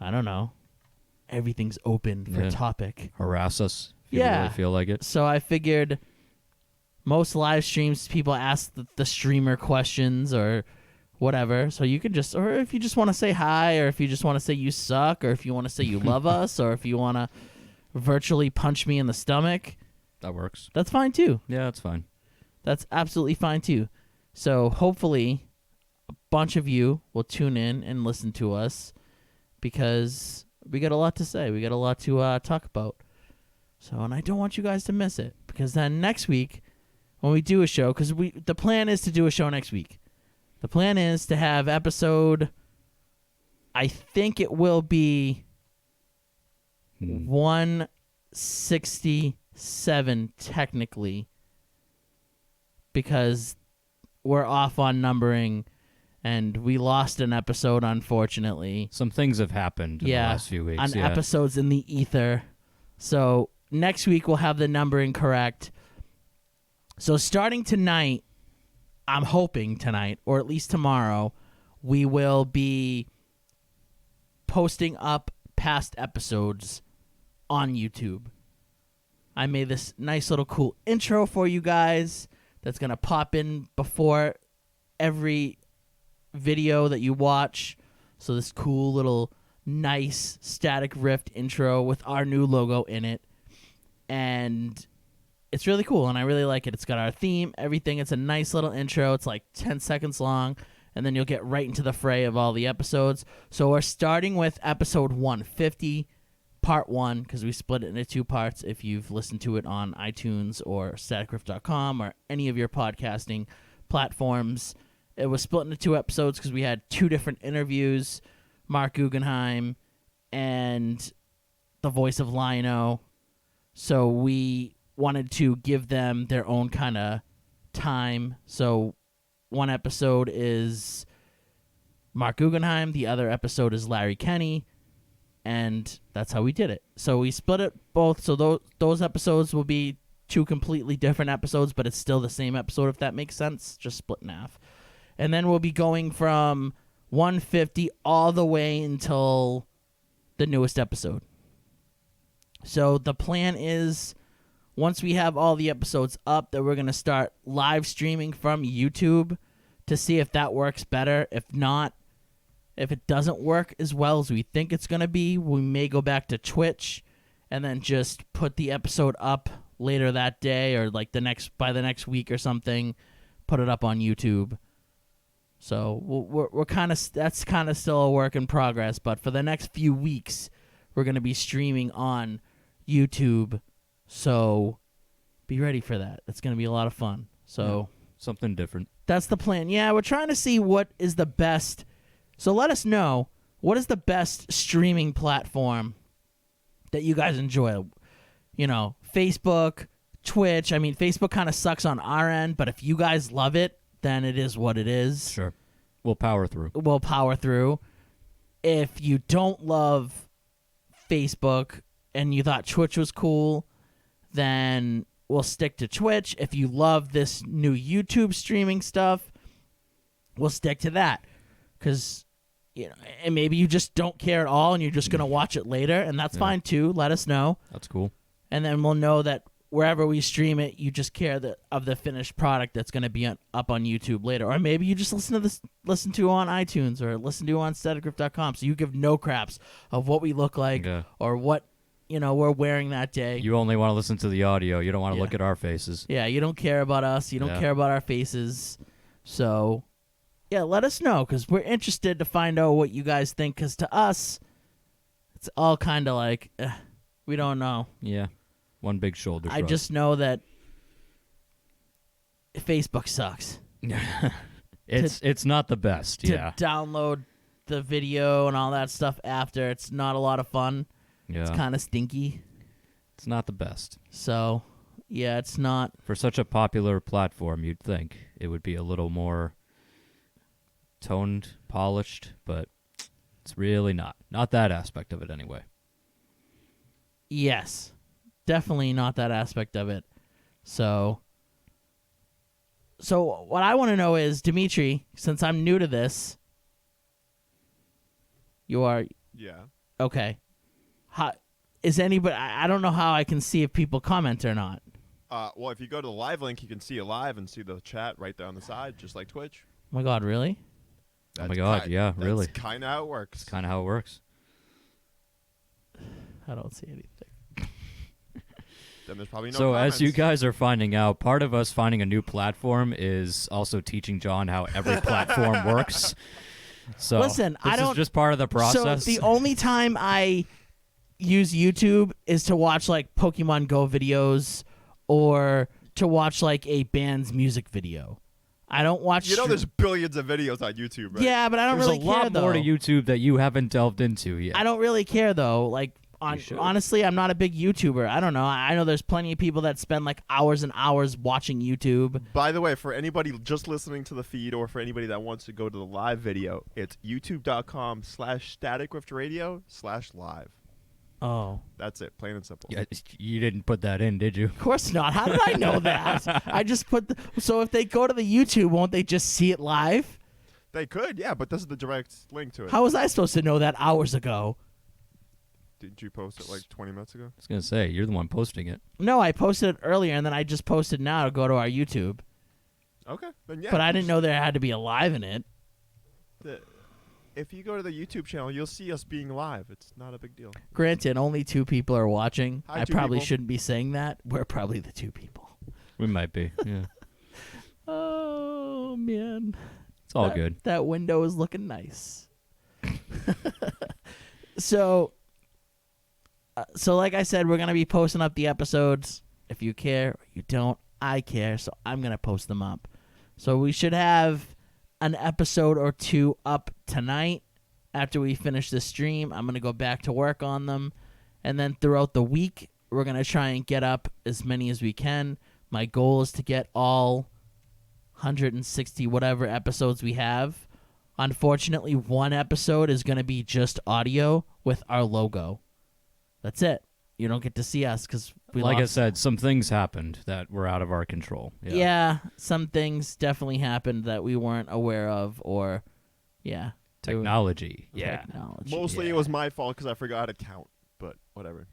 I don't know, everything's open for topic. Harass us if you really feel like it. So I figured most live streams people ask the streamer questions or whatever. So you could just, or if you just want to say hi, or if you just want to say you suck, or if you want to say you love us, or if you want to virtually punch me in the stomach. That works. That's fine too. Yeah, that's fine. That's absolutely fine too. So hopefully a bunch of you will tune in and listen to us because we got a lot to say. We got a lot to talk about. So, and I don't want you guys to miss it because then next week when we do a show, because the plan is to do a show next week. The plan is to have episode, I think it will be 167 technically, because we're off on numbering and we lost an episode, unfortunately. Some things have happened in the last few weeks. On episodes in the ether. So next week we'll have the numbering correct. So starting tonight, I'm hoping tonight, or at least tomorrow, we will be posting up past episodes on YouTube. I made this nice little cool intro for you guys that's going to pop in before every video that you watch. So this cool little nice Static Rift intro with our new logo in it. And it's really cool, and I really like it. It's got our theme, everything. It's a nice little intro. It's like 10 seconds long, and then you'll get right into the fray of all the episodes. So we're starting with episode 150, part 1, because we split it into 2 parts if you've listened to it on iTunes or staticrift.com or any of your podcasting platforms. It was split into 2 episodes because we had 2 different interviews, Mark Guggenheim and the voice of Lion-O. So we wanted to give them their own kind of time. So one episode is Mark Guggenheim, the other episode is Larry Kenny, and that's how we did it. So we split it both, so those episodes will be 2 completely different episodes, but it's still the same episode, if that makes sense, just split in half. And then we'll be going from 150 all the way until the newest episode. So the plan is, once we have all the episodes up, that we're going to start live streaming from YouTube to see if that works better. If not, if it doesn't work as well as we think it's going to be, we may go back to Twitch and then just put the episode up later that day, or like by the next week or something, put it up on YouTube. So we're kind of, that's kind of still a work in progress, but for the next few weeks, we're going to be streaming on YouTube. So be ready for that. It's going to be a lot of fun. So something different. That's the plan. Yeah, we're trying to see what is the best. So let us know, what is the best streaming platform that you guys enjoy? You know, Facebook, Twitch. I mean, Facebook kind of sucks on our end, but if you guys love it, then it is what it is. Sure. We'll power through. If you don't love Facebook and you thought Twitch was cool, then we'll stick to Twitch. If you love this new YouTube streaming stuff, we'll stick to that. Because, you know, and maybe you just don't care at all and you're just going to watch it later, and that's fine too. Let us know. That's cool. And then we'll know that wherever we stream it, you just care of the finished product that's going to be up on YouTube later. Or maybe you just listen to on iTunes or listen to on staticgrift.com, so you give no craps of what we look like or what, you know, we're wearing that day. You only want to listen to the audio. You don't want to look at our faces. Yeah, you don't care about us. You don't care about our faces. So, yeah, let us know, because we're interested to find out what you guys think, because to us, it's all kind of like, we don't know. Yeah. One big shoulder shrug. I just know that Facebook sucks. It's not the best. To download the video and all that stuff after, it's not a lot of fun. Yeah. It's kind of stinky. It's not the best. So, yeah, it's not. For such a popular platform, you'd think it would be a little more toned, polished, but it's really not. Not that aspect of it anyway. Yes. Definitely not that aspect of it. So what I want to know is, Dimitri, since I'm new to this, you are... Yeah. Okay. How is anybody? I don't know how I can see if people comment or not. Well, if you go to the live link, you can see it live and see the chat right there on the side, just like Twitch. Oh my God, really? Oh my God, yeah, really. That's kind of how it works. It's kind of how it works. I don't see anything. Then there's probably no So comments. as you guys are finding out, part of us finding a new platform is also teaching John how every platform works. So Listen, this I don't. is just part of the process. So the only time I use YouTube is to watch like Pokemon Go videos or to watch like a band's music video. I don't watch. You know, there's billions of videos on YouTube, right? Yeah, but I don't There's really a lot care though. more to YouTube that you haven't delved into yet. I don't really care though. Like, should. honestly, I'm not a big YouTuber. I don't know. I know there's plenty of people that spend like hours and hours watching YouTube. By the way, for anybody just listening to the feed or for anybody that wants to go to the live video, it's youtube.com/staticriftradio/live. Oh, That's it, plain and simple. Yeah, you didn't put that in, did you? of course not. How did I know that? I just put. So if they go to the YouTube, won't they just see it live? They could, yeah, but this is the direct link to it. How was I supposed to know that hours ago? Did you post it like 20 minutes ago? I was gonna say you're the one posting it. No, I posted it earlier, and then I just posted now to go to our YouTube. Okay, then yeah. But I didn't know there had to be a live in it. If you go to the YouTube channel, you'll see us being live. It's not a big deal. Granted, only 2 people are watching. Hi, I 2 probably people. shouldn't be saying that. We're probably the 2 people. We might be. Yeah, Oh, man. it's all That- good. That window is looking nice. So like I said, we're going to be posting up the episodes. If you care or you don't, I care. So I'm going to post them up. So we should have an episode or 2 up tonight after we finish the stream. I'm going to go back to work on them. And then throughout the week, we're going to try and get up as many as we can. My goal is to get all 160 whatever episodes we have. Unfortunately, one episode is going to be just audio with our logo. That's it. You don't get to see us because we Like I lost. said, some things happened that were out of our control. Yeah, some things definitely happened that we weren't aware of, or yeah, Technology. Yeah. technology. Mostly it was my fault because I forgot to count, but whatever.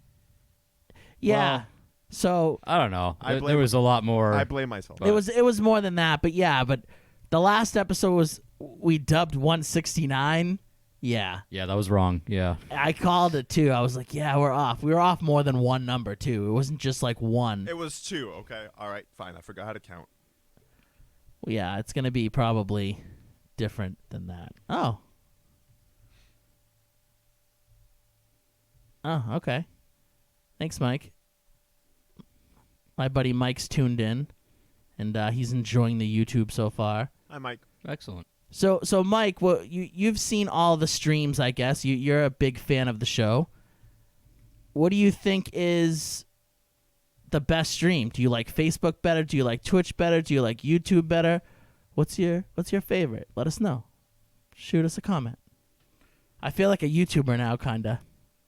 Yeah. Well, So I don't know. I There blame- was a lot more. I blame myself. it was more than that, but yeah, but the last episode was we dubbed 169. Yeah. Yeah, that was wrong. Yeah. I called it too. I was like, yeah, we're off. We were off more than one number too. It wasn't just like one. It was 2, okay? All right, fine. I forgot how to count. Yeah, it's going to be probably different than that. Oh. Oh, okay. Thanks, Mike. My buddy Mike's tuned in, and he's enjoying the YouTube so far. Hi, Mike. Excellent. So Mike, well, you've seen all the streams, I guess. You're a big fan of the show. What do you think is the best stream? Do you like Facebook better? Do you like Twitch better? Do you like YouTube better? What's your favorite? Let us know. Shoot us a comment. I feel like a YouTuber now, kinda.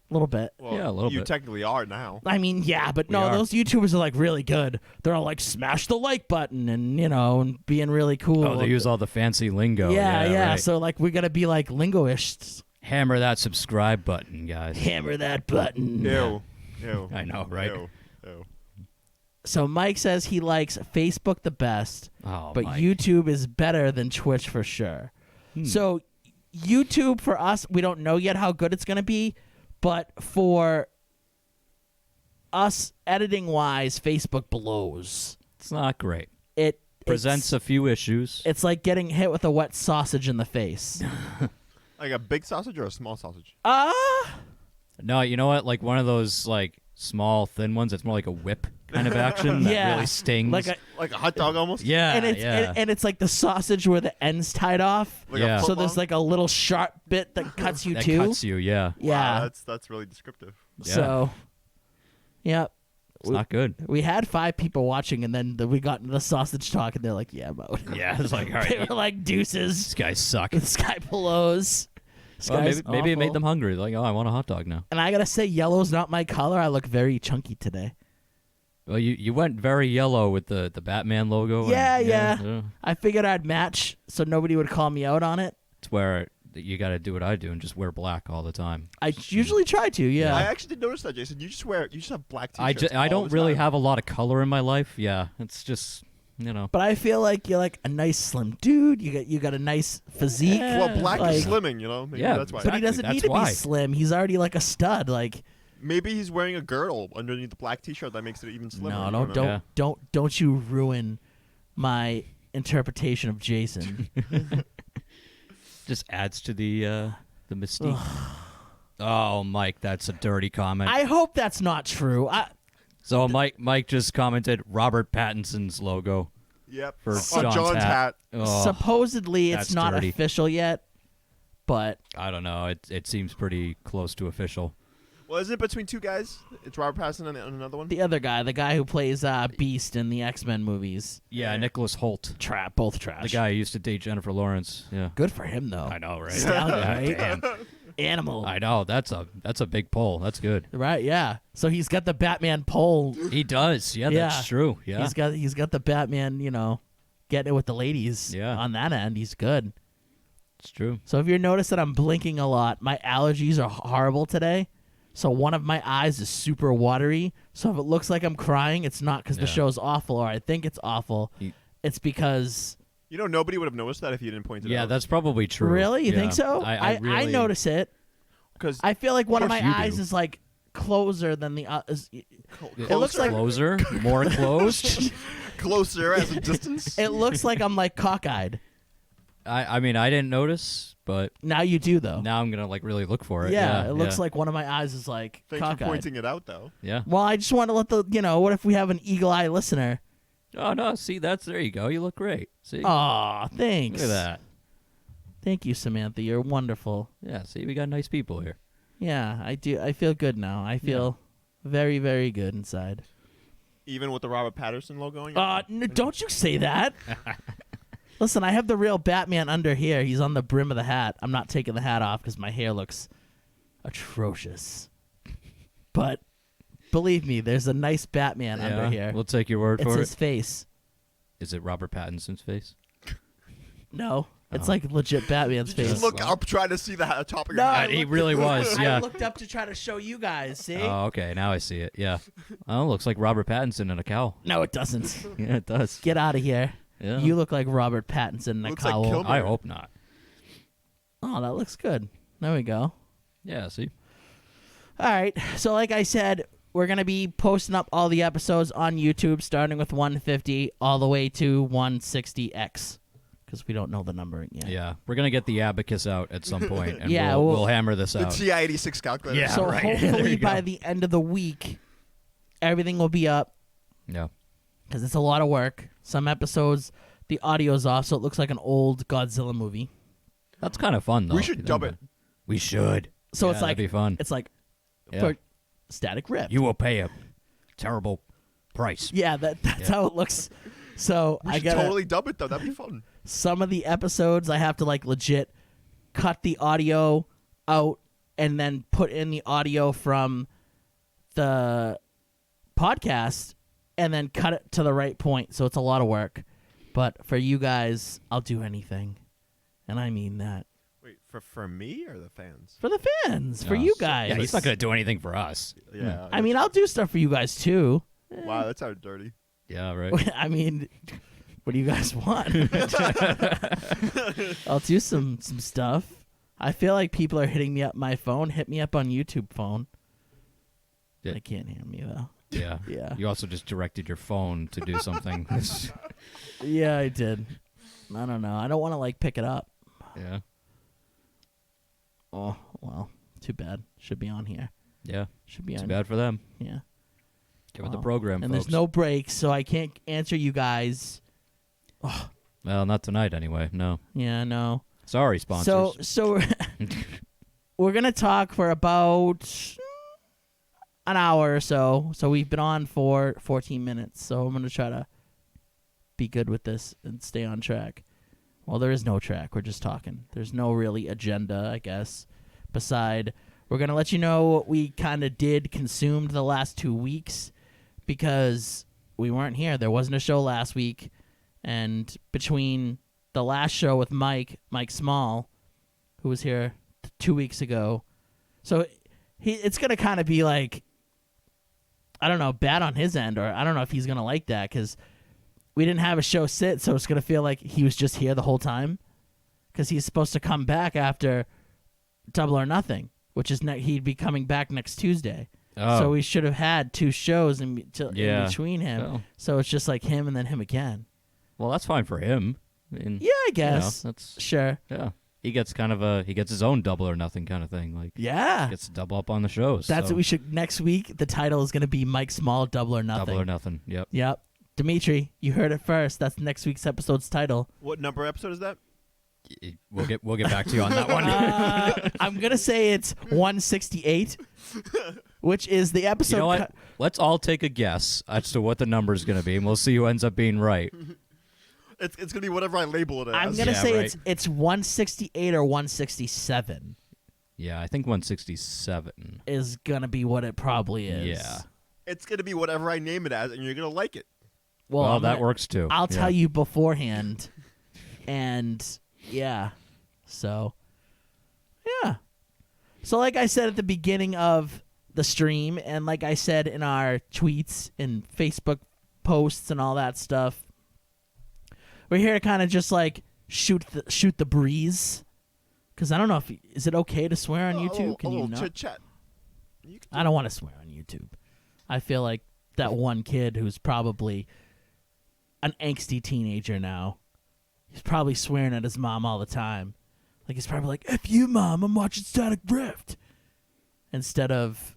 A little bit. Well, Yeah, a little you bit. technically are now. I mean, yeah, but We no, are. those YouTubers are like really good. They're all like smash the like button and and being really cool. Oh, they use all the fancy lingo. yeah. Right. So like we gotta be like lingoists. Hammer that subscribe button, guys. Hammer that button. Ew. Ew. I know, right? Ew. Ew. So Mike says he likes Facebook the best, Oh, but Mike. YouTube is better than Twitch for sure. So YouTube for us, we don't know yet how good it's gonna be, but for us editing wise, Facebook blows. It's not great. It Presents a few issues. It's like getting hit with a wet sausage in the face. Like a big sausage or a small sausage? No, you know what? Like one of those like small thin ones. It's more like a whip kind of action that Yeah. really stings. Like a, Like a hot dog almost? yeah, and it's yeah. and it's like the sausage where the end's tied off. Like Yeah. a So foot there's long? like a little sharp bit that cuts you that too. cuts you. Yeah, Yeah. Wow, that's really descriptive. Yeah. So, yeah, it's not good. we had 5 people watching, and then we got into the sausage talk, and they're like, "Yeah, I'm out." Yeah, it's like all They right, were like, "Deuces." these guys suck. The sky blows. Well, Sky's maybe it made awful. them hungry. Like, oh, I want a hot dog now. And I gotta say, yellow's not my color. I look very chunky today. Well, you went very yellow with the Batman logo. Yeah, and, yeah. I figured I'd match, so nobody would call me out on it. It's where you got to do what I do and just wear black all the time. I usually try to. Yeah. I actually did notice that, Jason. You just have black I t-shirts. I all don't the really time. have a lot of color in my life. Yeah, it's just But I feel like you're like a nice slim dude. You got a nice physique. Yeah. Well, black Like- is slimming, you know. Maybe Yeah, that's why. But he Exactly, doesn't that's need to why. be slim. He's already like a stud. Like Maybe he's wearing a girdle underneath the black t-shirt that makes it even slimmer. no, you don't know? Yeah. don't you ruin my interpretation of Jason. just adds to the mystique. Oh, Mike, that's a dirty comment. I hope that's not true. So Mike just commented Robert Pattinson's logo Yep. for On John's hat. Oh, Supposedly it's that's not dirty. official yet, but I don't know. It seems pretty close to official. Well, is it between two guys? It's Robert Pattinson and another one. the other guy, the guy who plays Beast in the X-Men movies, Yeah, Nicholas Holt, both trash. the guy who used to date Jennifer Lawrence. Yeah, Good for him though. I know, right? Stallion, Yeah, right? damn. Animal. I know. That's a big pull. That's good. Right, yeah. So he's got the Batman pole. He does. Yeah, Yeah. that's true. Yeah. He's got the Batman, getting it with the ladies. Yeah. On that end, he's good. It's true. So if you notice that I'm blinking a lot, my allergies are horrible today. So one of my eyes is super watery. So if it looks like I'm crying, it's not because the Yeah. show's awful or I think it's awful. He- It's because You know, nobody would have noticed that if you didn't point it Yeah, out. that's probably true. really, you Yeah. think so? I I really notice it. because I feel like one of my course you eyes do. is like closer than the it looks like closer, more closed. closer as a distance. it looks like I'm like cockeyed. I mean, I didn't notice, but Now you do though. now I'm gonna like really look for it. yeah, Yeah, it looks like one of my eyes is like Thanks for cockeyed. pointing it out, though. Yeah. Well, I just want to let what if we have an eagle eye listener? Oh no, see, there you go. You look great. See, Aw, thanks. look at that. Thank you, Samantha. You're wonderful. Yeah, see, we got nice people here. Yeah, I do. I feel good now. I feel very, very good inside. Even with the Robert Pattinson logo on. Don't you say that. Listen, I have the real Batman under here. He's on the brim of the hat. I'm not taking the hat off because my hair looks atrocious. But believe me, there's a nice Batman under Yeah, here. we'll take your word It's for his it. face. Is it Robert Pattinson's face? No, it's Oh. like legit Batman's Did you face. look up trying to see the top of No, your I head? He looked- really was. I Yeah. looked up to try to show you guys. See? Oh, okay. Now I see it. Yeah. Oh, looks like Robert Pattinson in a cowl. No, it doesn't. Yeah, it does. Get out of here. Yeah. You look like Robert Pattinson in a Looks like cowl. Kilmer. I hope not. Oh, that looks good. There we go. Yeah. See. All right. So, like I said, we're going to be posting up all the episodes on YouTube, starting with 150 all the way to 160X, because we don't know the numbering yet. Yeah, we're gonna get the abacus out at some point, and Yeah, we'll hammer this The out. TI-86 calculator. Yeah, So, right. There hopefully, you go. by the end of the week, everything will be up, Yeah. because it's a lot of work. Some episodes, the audio's off, so it looks like an old Godzilla movie. That's kind of fun though. We if you should think dub about it. We should. So Yeah, it's like that'd be fun. It's like Yeah. for static rip. You will pay a terrible price. Yeah, that's Yeah. how it looks. So We I should got totally dub it, though. That'd be fun. some of the episodes I have to like legit cut the audio out and then put in the audio from the podcast and then cut it to the right point. So it's a lot of work. But for you guys, I'll do anything. And I mean that. Wait, for me or the fans? For the fans, for Oh, you so- guys. Yeah, he's not gonna do anything for us. Yeah. I mean, I'll do stuff for you guys too. Wow, that sounded dirty. Yeah. Right. I mean, what do you guys want? I'll do some stuff. I feel like people are hitting me up my phone. Hit me up on YouTube phone. Yeah. They can't hear me though. Yeah. Yeah. You also just directed your phone to do something. Yeah, I did. I don't know. I don't want to like pick it up. Yeah. Oh well, too bad. Should be on here. Yeah. Should be Too on. bad for them. Yeah. Get with the Well, program, And folks. there's no breaks, so I can't answer you guys. Well, not tonight anyway. No. Yeah, no. Sorry, sponsors. So we're gonna talk for about an hour or so. So we've been on for 14 minutes. So I'm gonna try to be good with this and stay on track. Well, there is no track. We're just talking. There's no really agenda, I guess. Beside, we're gonna let you know what we kind of consumed the last 2 weeks because we weren't here. There wasn't a show last week, and between the last show with Mike Small, who was here 2 weeks ago. So it's gonna kind of be like, I don't know, bad on his end, or I don't know if he's gonna like that because we didn't have a show sit, so it's gonna feel like he was just here the whole time because he's supposed to come back after Double or Nothing, which is he'd be coming back next Tuesday. Oh. So we should have had 2 shows in Yeah. between him. Oh. So it's just like him and then him again. Well, that's fine for him. I mean, Yeah, I you know, guess. that's Sure. yeah. He gets he gets his own Double or Nothing kind of thing. Like Yeah. gets to double up on the shows. That's so. what we should. Next week, the title is going to be Mike Small, Double or Nothing. Double or Nothing. Yep. Yep. Dimitri, you heard it first. That's next week's episode's title. What number episode is that? We'll get back to you on that one. I'm going to say it's 168, which is the episode. You know what? Let's all take a guess as to what the number is going to be, and we'll see who ends up being right. It's gonna be whatever I label it as. I'm going to Yeah, say right. it's 168 or 167 Yeah, I think 167. is going to be what it probably is. Yeah. It's gonna be whatever I name it as, and you're gonna like it. Well, That works too. I'll Yeah. tell you beforehand. And yeah. So, yeah. So, like I said at the beginning of the stream, and like I said in our tweets and Facebook posts and all that stuff, we're here to kind of just like shoot the breeze. Because I don't know if is it okay to swear on YouTube? Can a you little not? chit chat. I don't want to swear on YouTube. I feel like that one kid who's probably an angsty teenager now. He's probably swearing at his mom all the time. Like he's probably like, "F you, mom, I'm watching Static Rift," instead of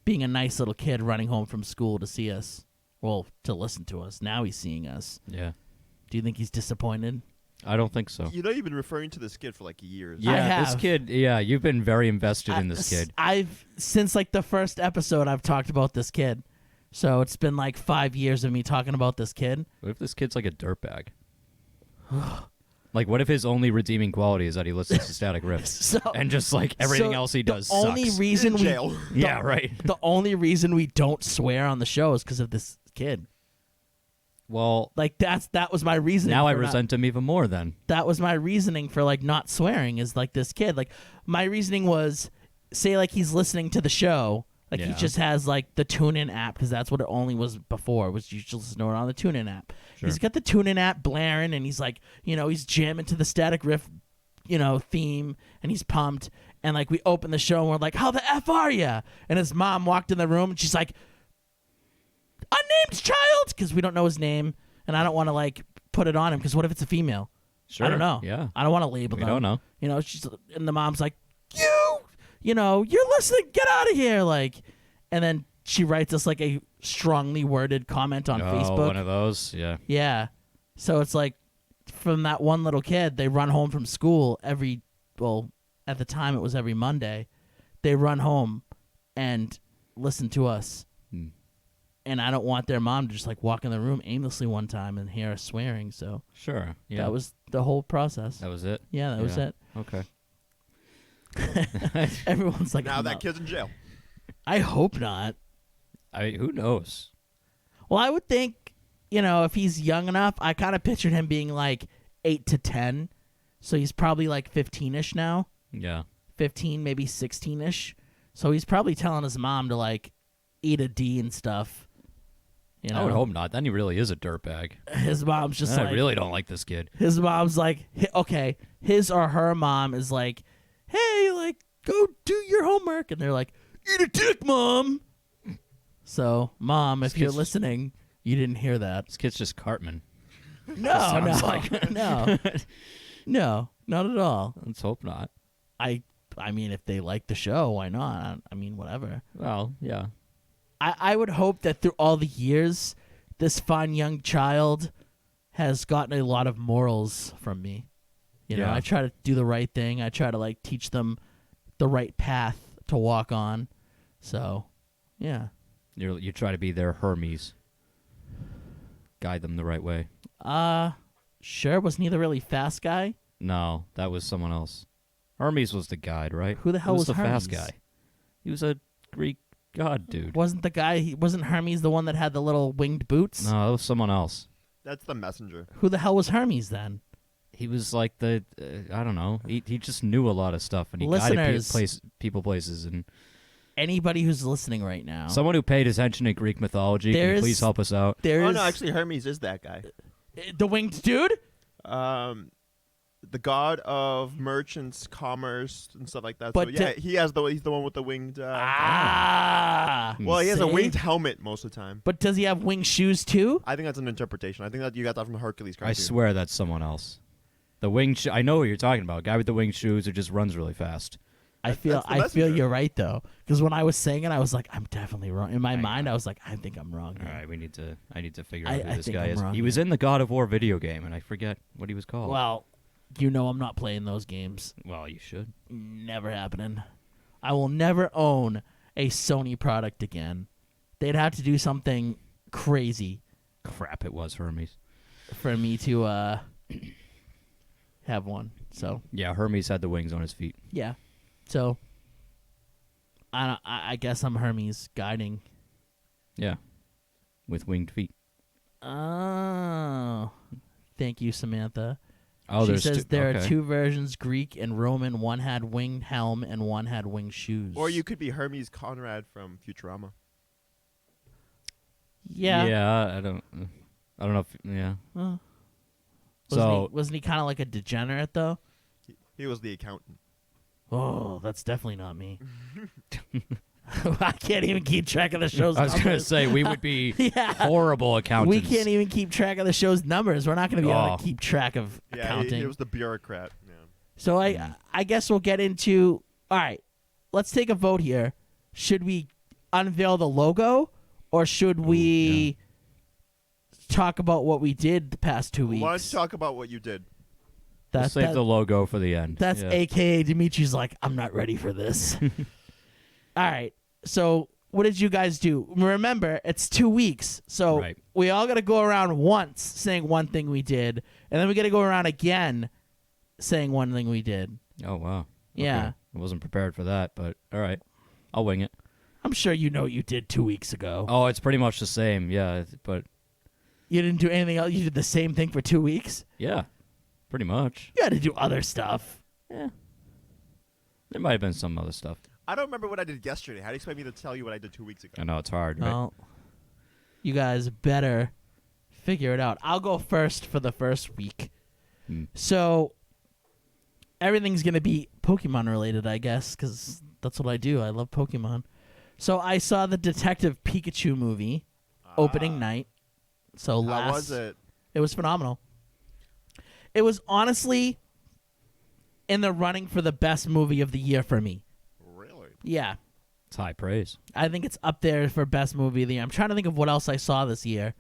being a nice little kid running home from school to see us. Well, to listen to us. Now he's seeing us. Yeah. Do you think he's disappointed? I don't think so. You know, you've been referring to this kid for like years. Yeah, have. this kid. Yeah, you've been very invested in this kid. I've since like the first episode I've talked about this kid. So it's been like 5 years of me talking about this kid. What if this kid's like a dirtbag? Like, what if his only redeeming quality is that he listens to Static Rift, So and just like everything so else he does the only sucks? reason In we jail. Yeah, right. the only reason we don't swear on the show is because of this kid. Well, Like that was my reasoning. now I for not- resent him even more. Then that was my reasoning for like not swearing is like this kid. Like my reasoning was, say like he's listening to the show, like he Yeah. just has like the TuneIn app because that's what it only was before. Was you just listen to it on the TuneIn app. Sure. He's got the TuneIn app blaring and he's like, he's jamming to the Static Rift, theme, and he's pumped. And like we open the show and we're like, "How the f are ya?" And his mom walked in the room and she's like, "Unnamed child," because we don't know his name, and I don't want to like put it on him because what if it's a female? sure. I don't know. Yeah, I don't want to label we them. don't know. And the mom's like, you're listening, get out of here, like, and then she writes us like a strongly worded comment on Facebook. One of those. Yeah. Yeah, so it's like from that one little kid, they run home from school at the time it was every Monday. They run home and listen to us. Hmm. And I don't want their mom to just like walk in the room aimlessly one time and hear us swearing. So Sure. Yeah. that was the whole process. That was it. Yeah, that was Yeah. it. Okay. Everyone's like, Now that "No." kid's in jail. I hope not. Who knows? Well, I would think, if he's young enough, I kind of pictured him being like 8 to 10. So he's probably like 15-ish now. Yeah. 15, maybe 16-ish. So he's probably telling his mom to like eat a D and stuff. I would hope not. Then he really is a dirtbag. His mom's just I like, really don't like this kid. his mom's like, okay, his or her mom is like, "Hey, like, go do your homework." And they're like, "Eat a dick, mom." So, mom, if This you're kid's- listening, you didn't hear that. This kid's just Cartman. No, sounds no, like. no, no, not at all. Let's hope not. I mean, if they like the show, why not? I mean, whatever. Well, yeah. I would hope that through all the years, this fine young child has gotten a lot of morals from me. Yeah. I try to do the right thing. I try to like teach them the right path to walk on. So, yeah. You try to be their Hermes. Guide them the right way. Sure. Wasn't he the really fast guy? No, that was someone else. Hermes was the guide, right? Who the hell Who was the fast Hermes? guy? He was a Greek god dude. Wasn't Hermes the one that had the little winged boots? No, that was someone else. That's the messenger. Who the hell was Hermes then? he was like the I don't know. He just knew a lot of stuff, and he Listeners. guided people places. And Anybody who's listening right now, someone who paid attention to Greek mythology, can you There's- please help us out? there's Oh no, actually Hermes is that guy. the winged dude. The god of merchants, commerce, and stuff like that. But so yeah, he's the one with the winged. Well, he has a see? winged helmet most of the time. But does he have winged shoes too? I think that's an interpretation. I think that you got that from the Hercules cartoon. I swear that's someone else. The winged I know what you're talking about. Guy with the winged shoes who just runs really fast. I feel that's the messenger. you're right though, because when I was saying it, I was like, I'm definitely wrong. In my I mind, know. I was like, I think I'm wrong. All here. right, I need to figure I- out who I this think guy I'm is. wrong He was here. in the God of War video game, and I forget what he was called. Well, you know I'm not playing those games. Well, you should. Never happening. I will never own a Sony product again. They'd have to do something crazy Crap, it was Hermes. for me to have one. So Yeah, Hermes had the wings on his feet. yeah. So I guess I'm Hermes guiding. Yeah, with winged feet. Oh, thank you, Samantha. Oh, she there's says two, there okay. are two versions, Greek and Roman. One had winged helm and one had winged shoes. Or you could be Hermes Conrad from Futurama. yeah. Yeah, I don't know if yeah. So Wasn't he kind of like a degenerate though? He was the accountant. Oh, that's definitely not me. I can't even keep track of the show's I was gonna numbers. say we would be Yeah. horrible accountants. We can't even keep track of the show's numbers. We're not going to be able Oh. to keep track of Yeah, accounting. he was the bureaucrat. Yeah. So I guess we'll get into. All right, let's take a vote here. Should we unveil the logo, or should we talk about what we did the past 2 weeks? Why don't you talk about what you did? We'll save the logo for the end. That's yeah. AKA Dimitri's like, I'm not ready for this. All right. So what did you guys do? Remember, it's 2 weeks. So Right. we all got to go around once saying one thing we did. And then we got to go around again saying one thing we did. Oh wow. Yeah. Okay. I wasn't prepared for that, but all right, I'll wing it. I'm sure you know what you did 2 weeks ago. Oh, it's pretty much the same. Yeah, but You didn't do anything else. You did the same thing for 2 weeks. yeah, pretty much. You had to do other stuff. Yeah. There might have been some other stuff. I don't remember what I did yesterday. How do you expect me to tell you what I did 2 weeks ago? I know it's hard, right? Well, you guys better figure it out. I'll go first for the first week. Hmm. So everything's going to be Pokemon related, I guess, because that's what I do. I love Pokemon. So I saw the Detective Pikachu movie opening night. So How was it? It was phenomenal. It was honestly in the running for the best movie of the year for me. Really? Yeah. It's high praise. I think it's up there for best movie of the year. I'm trying to think of what else I saw this year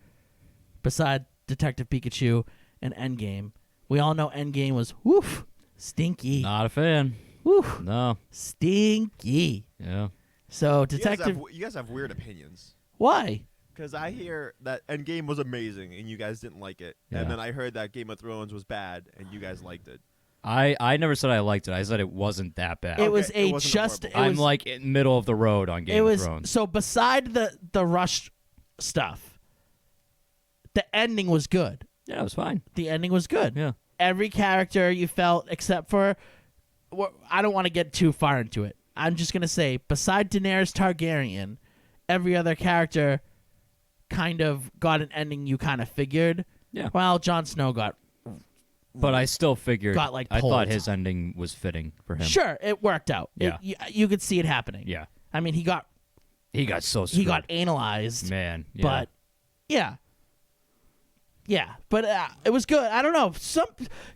besides Detective Pikachu and Endgame. We all know Endgame was woof stinky. Not a fan. Woof No. stinky. Yeah. So Detective, You guys have weird opinions. why? Because I hear that Endgame was amazing and you guys didn't like it. Yeah. And then I heard that Game of Thrones was bad and you guys liked it. I never said I liked it. I said it wasn't that bad. It was it a wasn't just. horrible. It I'm was, like in middle of the road on Game it of was Thrones. so beside the rush stuff, the ending was good. Yeah, it was fine. The ending was good. Yeah. Every character you felt, except for, I don't want to get too far into it. I'm just gonna say, beside Daenerys Targaryen, every other character kind of got an ending you kind of figured. Yeah. Well, Jon Snow got But I still figured Got, like, I thought pulled. his ending was fitting for him. sure it worked out. Yeah. You could see it happening. Yeah. I mean, he got so screwed. he got analyzed, Man. Yeah. but yeah, but it was good. I don't know.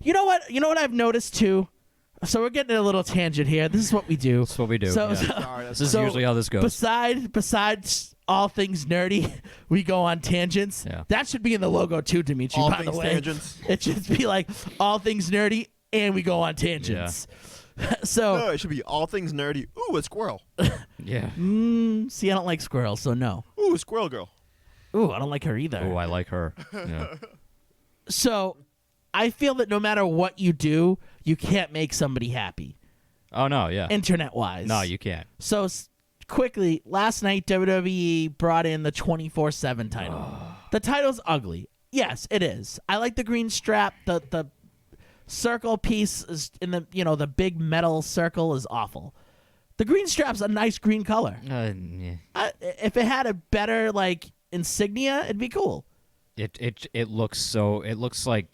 You know what I've noticed too. So we're getting a little tangent here. This is what we do. That's what we do. So, yeah. Sorry, This that's is so usually how this goes. besides all things nerdy, we go on tangents. Yeah. That should be in the logo too, Dimitri. all by the things way, tangents. it should be like all things nerdy, and we go on tangents. So, No, it should be all things nerdy. Ooh, a squirrel. yeah. see, I don't like squirrels, so no. Ooh, a squirrel girl. Ooh, I don't like her either. Oh, I like her. Yeah. So, I feel that no matter what you do, you can't make somebody happy, Oh no, yeah. internet-wise. No, you can't. So quickly, last night WWE brought in the 24/7 title. The title's ugly. Yes, it is. I like the green strap. The circle piece is in the the big metal circle is awful. The green strap's a nice green color. Yeah. If it had a better like insignia, it'd be cool. It looks like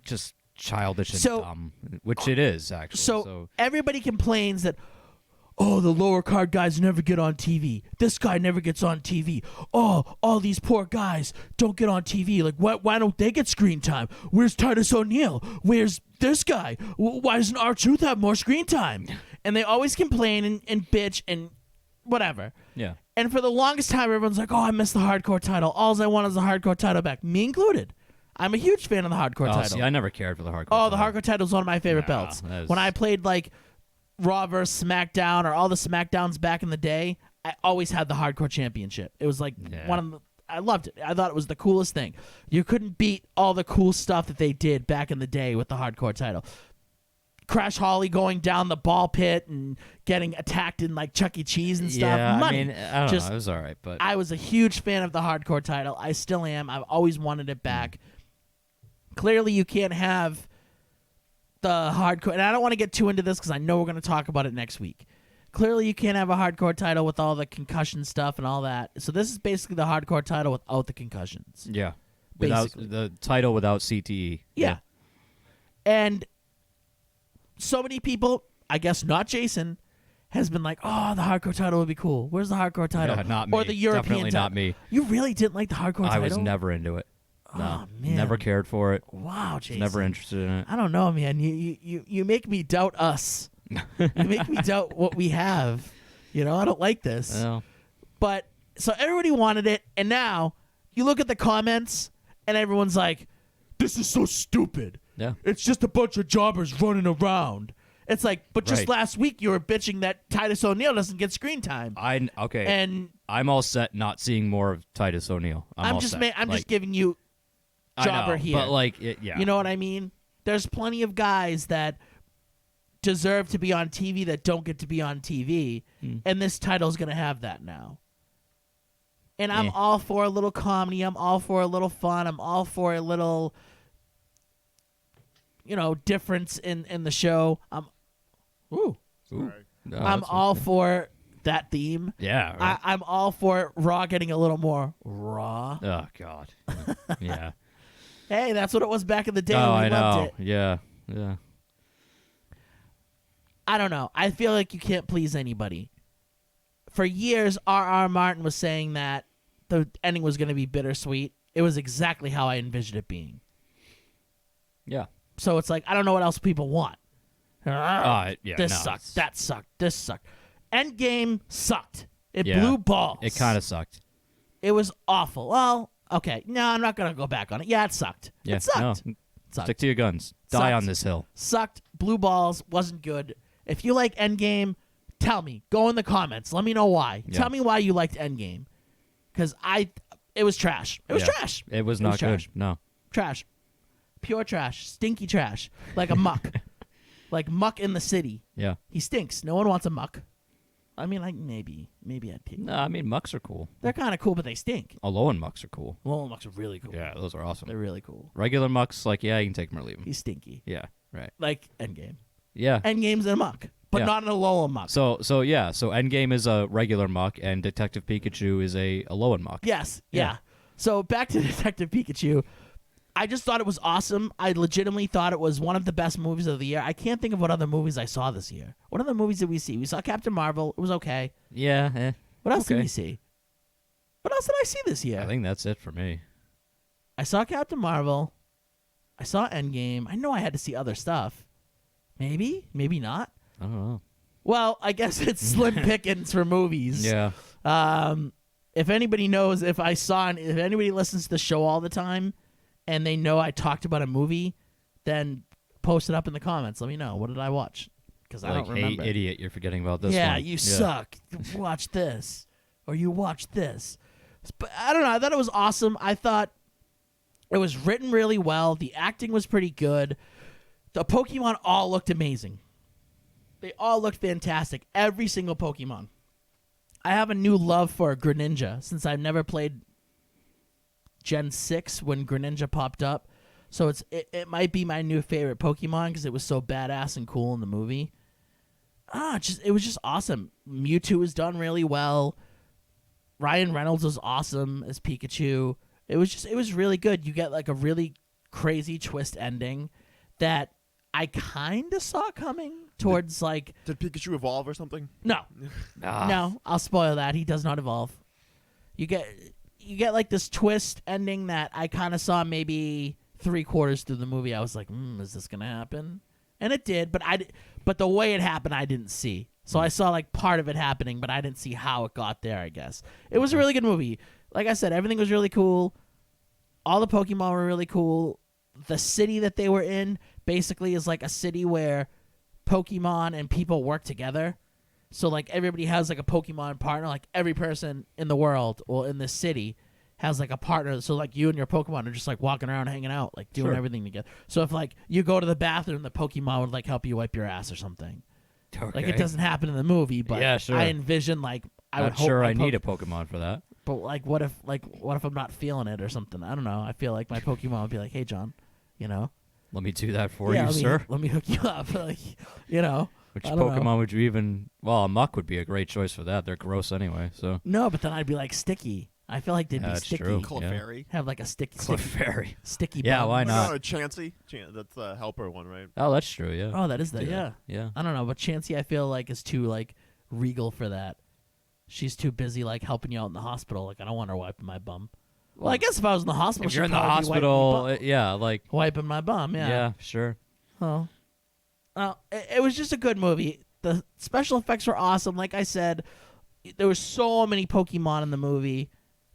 just childish and dumb, which it is actually. So everybody complains that, oh, the lower card guys never get on TV. This guy never gets on TV. Oh, all these poor guys don't get on TV. Like, why don't they get screen time? Where's Titus O'Neil? Where's this guy? Why doesn't R-Truth have more screen time? And they always complain and bitch and whatever. Yeah. And for the longest time, everyone's like, oh, I miss the hardcore title. All I want is the hardcore title back. Me included. I'm a huge fan of the hardcore title. See, I never cared for the hardcore. Oh, the hardcore title is one of my favorite belts. When I played like Raw vs. SmackDown or all the SmackDowns back in the day, I always had the hardcore championship. It was like one of the, I loved it. I thought it was the coolest thing. You couldn't beat all the cool stuff that they did back in the day with the hardcore title. Crash Holly going down the ball pit and getting attacked in like Chuck E. Cheese and stuff. Yeah, Money. I mean, I don't know. It was all right, but I was a huge fan of the hardcore title. I still am. I've always wanted it back. Clearly, you can't have the hardcore, and I don't want to get too into this because I know we're going to talk about it next week. Clearly, you can't have a hardcore title with all the concussion stuff and all that. So this is basically the hardcore title without the concussions. yeah, without Basically. the title without CTE. Yeah. And so many people, I guess not Jason, has been like, oh, the hardcore title would be cool. Where's the hardcore title? Yeah, not me. Or the European Definitely title. not me. You really didn't like the hardcore title? I was never into it. No, Oh, man. never cared for it. Wow, Jason. Never interested in it. I don't know, man. You make me doubt us. You make me doubt what we have. I don't like this. Well, But so everybody wanted it, and now you look at the comments, and everyone's like, "This is so stupid. yeah. It's just a bunch of jobbers running around." It's like, but just Right. last week you were bitching that Titus O'Neil doesn't get screen time, Okay. and I'm all set not seeing more of Titus O'Neil. I'm all just set. I'm Like, just giving you I jobber know, here. But like, yeah. You know what I mean? There's plenty of guys that deserve to be on TV that don't get to be on TV, and this title's going to have that now. And I'm Eh. all for a little comedy. I'm all for a little fun. I'm all for a little, difference in the show. Ooh. Sorry. No, I'm that's- all for that theme. Yeah. Right. I'm all for Raw getting a little more raw. Oh God. Yeah. Hey, that's what it was back in the day. Oh, when we I loved know. it. Yeah. Yeah. I don't know. I feel like you can't please anybody. For years, R.R. Martin was saying that the ending was going to be bittersweet. It was exactly how I envisioned it being. Yeah. So it's like, I don't know what else people want. Yeah. This no, sucked. it's- That sucked. This sucked. Endgame sucked. It Yeah. blew balls. It kind of sucked. It was awful. Well, okay. No, I'm not going to go back on it. Yeah, it sucked. Yeah. It sucked. No. Sucked. Stick to your guns. Die Sucked. on this hill. Sucked. Blue balls. Wasn't good. If you like Endgame, tell me. Go in the comments. Let me know why. Yeah. Tell me why you liked Endgame. Because it was trash. It was Yeah. trash. It was not trash. good. No. Trash. Pure trash. Stinky trash. Like a muck. Like muck in the city. Yeah. He stinks. No one wants a muck. I mean, like maybe I'd take. No, I mean mucks are cool. They're kind of cool, but they stink. Alolan mucks are cool. Well, mucks are really cool. Yeah, those are awesome. They're really cool. Regular mucks, like, yeah, you can take them or leave them. He's stinky. Yeah, right. Like Endgame. Yeah. Endgame's a muck, but Yeah. not an Alola muck. So Endgame is a regular muck, and Detective Pikachu is a Alolan muck. Yes. Yeah. Yeah. So back to Detective Pikachu. I just thought it was awesome. I legitimately thought it was one of the best movies of the year. I can't think of what other movies I saw this year. What other movies did we see? We saw Captain Marvel. It was okay. Yeah. What else did Okay. we see? What else did I see this year? I think that's it for me. I saw Captain Marvel. I saw Endgame. I know I had to see other stuff. Maybe not. I don't know. Well, I guess it's slim pickings for movies. Yeah. If anybody knows, if anybody listens to the show all the time, and they know I talked about a movie, then post it up in the comments. Let me know. What did I watch? Because I Like, don't remember. hey, idiot, you're forgetting about this yeah, one. you suck. Watch this. Or you watch this. But I don't know. I thought it was awesome. I thought it was written really well. The acting was pretty good. The Pokemon all looked amazing. They all looked fantastic. Every single Pokemon. I have a new love for Greninja since I've never played Gen 6 when Greninja popped up. So it might be my new favorite Pokemon because it was so badass and cool in the movie. It was just awesome. Mewtwo was done really well. Ryan Reynolds was awesome as Pikachu. It was really good. You get like a really crazy twist ending that I kind of saw coming towards like Did Pikachu evolve or something? no. Ah. No, I'll spoil that. He does not evolve. You get like this twist ending that I kind of saw maybe 3/4 through the movie. I was like, is this gonna happen? And it did, but the way it happened, I didn't see. So I saw like part of it happening, but I didn't see how it got there. I guess it was a really good movie. Like I said, everything was really cool. All the Pokemon were really cool. The city that they were in basically is like a city where Pokemon and people work together. So like everybody has like a Pokemon partner. Like every person in the world or in this city has like a partner. So like you and your Pokemon are just like walking around hanging out, like doing Sure. everything together. So if like you go to the bathroom, the Pokemon would like help you wipe your ass or something. Okay. Like it doesn't happen in the movie, but Yeah, sure. I envision like I would Not hope sure my I need a Pokemon for that. But like what if I'm not feeling it or something? I don't know. I feel like my Pokemon would be like, "Hey John, you know, Let me do that for yeah, you, sir. let me hook you up." Like, you know. Which I don't know. Pokemon would you even? Well, a Muck would be a great choice for that. They're gross anyway. So No, but then I'd be like sticky. I feel like they'd Yeah, be that's sticky. true. Clefairy. Have like a sticky Clefairy. sticky Yeah, bum. why Oh, not? no, Chansey. That's the helper one, right? Oh, that's true. Yeah. Oh, that is the Do yeah. that. Yeah. I don't know, but Chansey I feel like is too like regal for that. She's too busy like helping you out in the hospital. Like I don't want her wiping my bum. Well, I guess if I was in the hospital, If she'd you're in the probably be hospital, yeah, like wiping my bum. yeah, sure. Oh. It was just a good movie. The special effects were awesome. Like I said, there were so many Pokemon in the movie.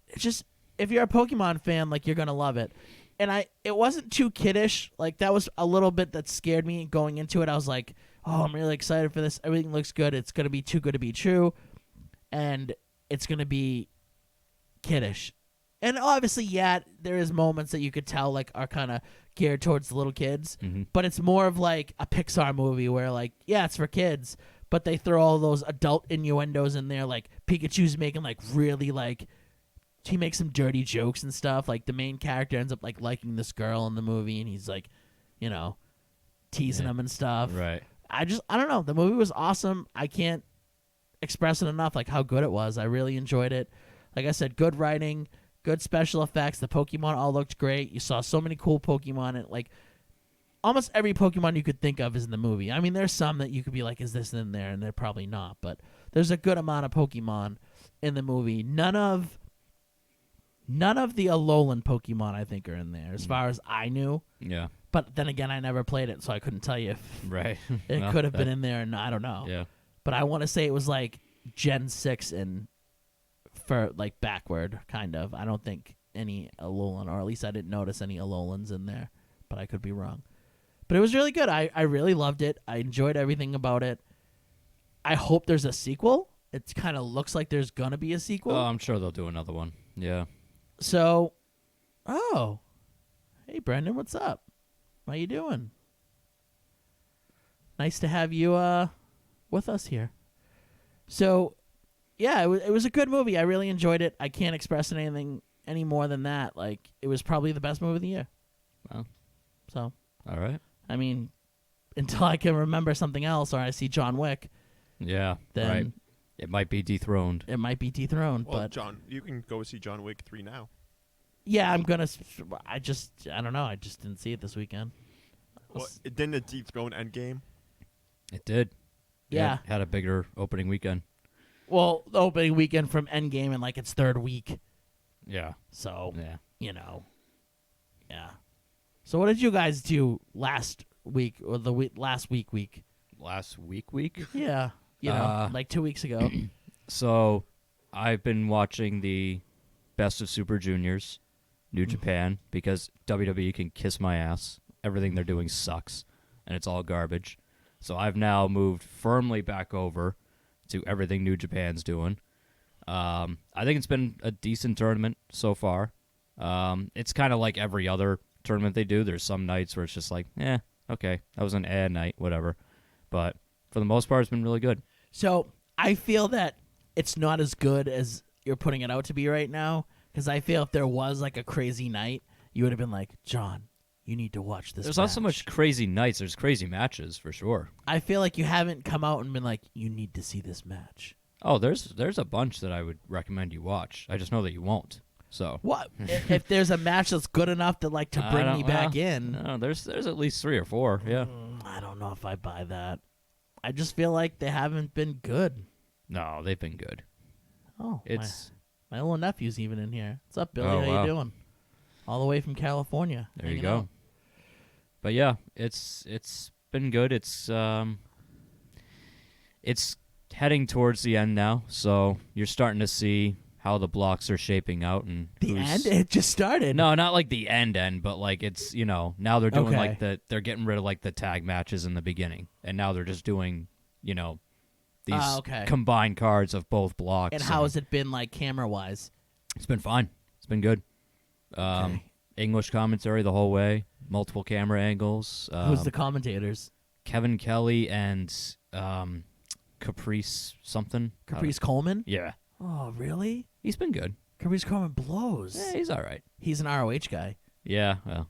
It's just if you're a Pokemon fan, like you're gonna love it. And it wasn't too kiddish. Like that was a little bit that scared me going into it. I was like, oh, I'm really excited for this. Everything looks good. It's gonna be too good to be true, and it's gonna be kiddish. And obviously, yeah, there is moments that you could tell like are kind of geared towards the little kids, Mm-hmm. but it's more of like a Pixar movie where like, yeah, it's for kids, but they throw all those adult innuendos in there. Like Pikachu's making like really like he makes some dirty jokes and stuff. Like the main character ends up like liking this girl in the movie, and he's like, you know, teasing Yeah. him and stuff. Right. I don't know. The movie was awesome. I can't express it enough like how good it was. I really enjoyed it. Like I said, good writing, good special effects. The Pokemon all looked great. You saw so many cool Pokemon, and like almost every Pokemon you could think of is in the movie. I mean, there's some that you could be like, is this in there? And they're probably not, but there's a good amount of Pokemon in the movie. None of the Alolan Pokemon I think are in there, as far as I knew. Yeah. But then again, I never played it, so I couldn't tell you if Right. it Well, could have been that- in there, and I don't know. Yeah. But I want to say it was like Gen 6 and for like backward, kind of. I don't think any Alolan, or at least I didn't notice any Alolans in there, but I could be wrong. But it was really good. I really loved it. I enjoyed everything about it. I hope there's a sequel. It kind of looks like there's going to be a sequel. Oh, I'm sure they'll do another one. Yeah. So, hey, Brendan, what's up? How you doing? Nice to have you with us here. So, yeah, it was a good movie. I really enjoyed it. I can't express anything any more than that. Like, it was probably the best movie of the year. Well. So, All right. I mean, until I can remember something else or I see John Wick, Yeah. then right. It might be dethroned. it might be dethroned. Well, but John, you can go see John Wick 3 now. yeah, I'm gonna. I don't know. I just didn't see it this weekend. Well, didn't it dethrone Endgame? It did. Yeah. It had a bigger opening weekend. Well, the opening weekend from Endgame in like its third week. Yeah. So, Yeah. you know. Yeah. So what did you guys do last week or the last week? Last week? Yeah. You know, like 2 weeks ago. So, I've been watching the Best of Super Juniors, New Japan, because WWE can kiss my ass. Everything they're doing sucks, and it's all garbage. So I've now moved firmly back over to everything New Japan's doing. I think it's been a decent tournament so far. It's kind of like every other tournament they do. There's some nights where it's just like, okay, that was an night, whatever. But for the most part, it's been really good. So I feel that it's not as good as you're putting it out to be right now, because I feel if there was like a crazy night, you would have been like, John, you need to watch this. There's not so match." much crazy nights. There's crazy matches for sure. I feel like you haven't come out and been like, you need to see this match. Oh, there's a bunch that I would recommend you watch. I just know that you won't. So What if there's a match that's good enough to like to I bring don't- me back well, in? No, there's at least 3 or 4. Yeah. I don't know if I buy that. I just feel like they haven't been good. No, they've been good. Oh, It's my little nephew's even in here. What's up, Billy? Oh, How wow. you doing? All the way from California. there you hanging go. out. But yeah, it's been good. It's heading towards the end now, so you're starting to see how the blocks are shaping out and The who's- end? It just started. No, not like the end, but like it's now they're doing like Okay. they're getting rid of like the tag matches in the beginning, and now they're just doing these okay. combined cards of both blocks. And how has it been like camera wise? It's been fine. It's been good. Okay. English commentary the whole way, multiple camera angles. Who's the commentators? Kevin Kelly and Caprice something. Caprice Coleman? Yeah, Oh, really? he's been good. Caprice Coleman blows. Yeah, he's all right. He's an ROH guy. Yeah, well,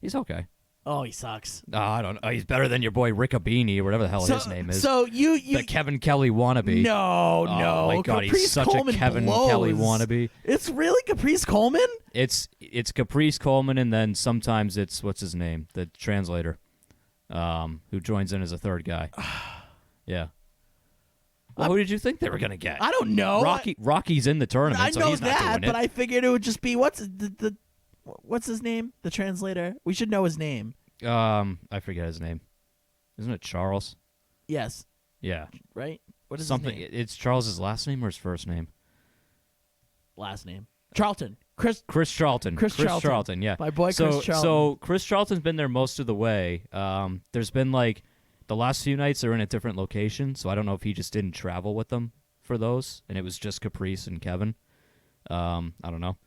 he's okay. Oh, he sucks. I don't know. He's better than your boy Riccabini or whatever the hell his name is. So you The Kevin Kelly wannabe. No, Oh no. my God, Caprice he's such Coleman a Kevin blows. Kelly wannabe. It's really Caprice Coleman? It's Caprice Coleman, and then sometimes it's what's his name, the translator, who joins in as a third guy. Yeah. Well, who did you think they were gonna get? I don't know. Rocky's in the tournament, I so know he's not that, doing but it. I figured it would just be what's his name? The translator. We should know his name. I forget his name. Isn't it Charles? Yes, Yeah. right? What is Something. his name? It's Charles's last name or his first name? Last name? Charlton. Chris Charlton. Chris Charlton. Yeah. My boy so, Chris Charlton. So Chris Charlton's been there most of the way. There's been like the last few nights they're in a different location, so I don't know if he just didn't travel with them for those, and it was just Caprice and Kevin. I don't know,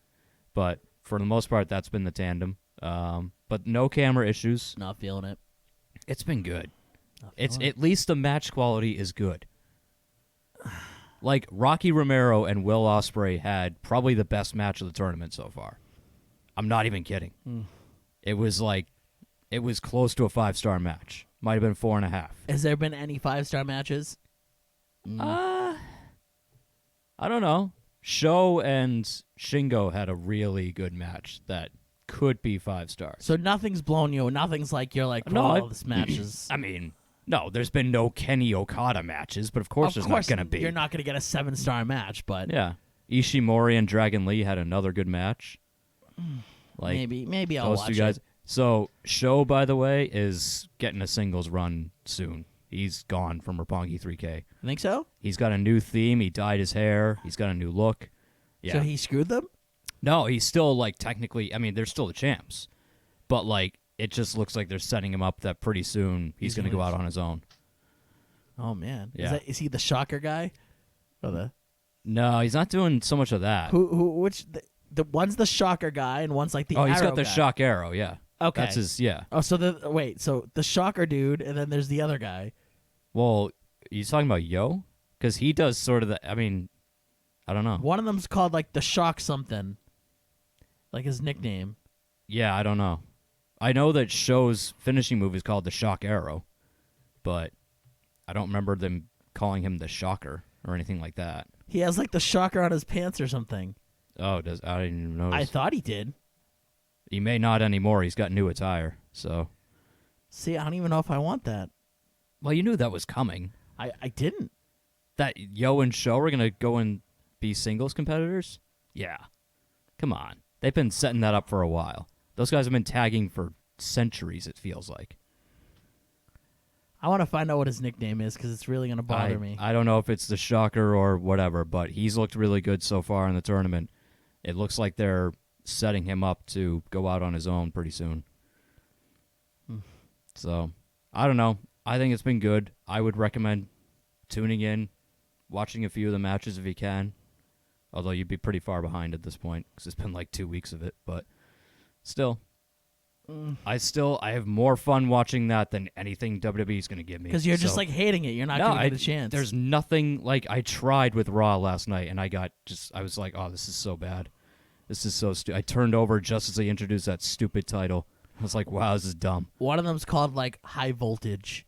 but for the most part, that's been the tandem. But no camera issues. Not feeling it. It's been good. Not It's feeling it. at least the match quality is good. Like Rocky Romero and Will Ospreay had probably the best match of the tournament so far. I'm not even kidding. It was close to a 5-star match. Might have been 4.5. Has there been any 5-star matches? I don't know. Sho and Shingo had a really good match that could be 5 stars. So nothing's blown you. Nothing's like you're like, No, oh, this match is. I mean, no, there's been no Kenny Okada matches, but of course there's not going to be. You're not going to get a 7-star match, but Yeah. Ishimori and Dragon Lee had another good match. Like maybe I'll those watch two guys. it. So Sho, by the way, is getting a singles run soon. He's gone from Roppongi 3K. I think so. He's got a new theme. He dyed his hair. He's got a new look. Yeah. So he screwed them. No, he's still like technically. I mean, they're still the champs, but like it just looks like they're setting him up that pretty soon he's going to go out on his own. Oh man, Yeah. is he the shocker guy? Or the No, he's not doing so much of that. which the one's the shocker guy and one's like the He's arrow got the guy. shock arrow. Yeah. Okay. That's his. Yeah. Oh, so so the shocker dude, and then there's the other guy. Well, you talking about Yo? Because he does sort of the. I mean, I don't know. One of them's called like the shock something, like his nickname. Yeah, I don't know. I know that Sho's finishing move is called the shock arrow, but I don't remember them calling him the shocker or anything like that. He has like the shocker on his pants or something. Oh, I didn't even notice. I thought he did. He may not anymore. He's got new attire. So, See, I don't even know if I want that. well, you knew that was coming. I didn't. That Yo and Sho are gonna go and be singles competitors. Yeah, come on. They've been setting that up for a while. Those guys have been tagging for centuries. It feels like. I want to find out what his nickname is because it's really gonna bother me. I don't know if it's the shocker or whatever, but he's looked really good so far in the tournament. It looks like they're setting him up to go out on his own pretty soon. So, I don't know. I think it's been good. I would recommend tuning in, watching a few of the matches if you can. Although you'd be pretty far behind at this point because it's been like 2 weeks of it. But still, I have more fun watching that than anything WWE's going to give me. Because you're just So- like hating it. You're not no, gonna get a chance. There's nothing like I tried with Raw last night, and I was like, oh, this is so bad. This is so stupid. I turned over just as they introduced that stupid title. I was like, wow, this is dumb. One of them's called like High Voltage,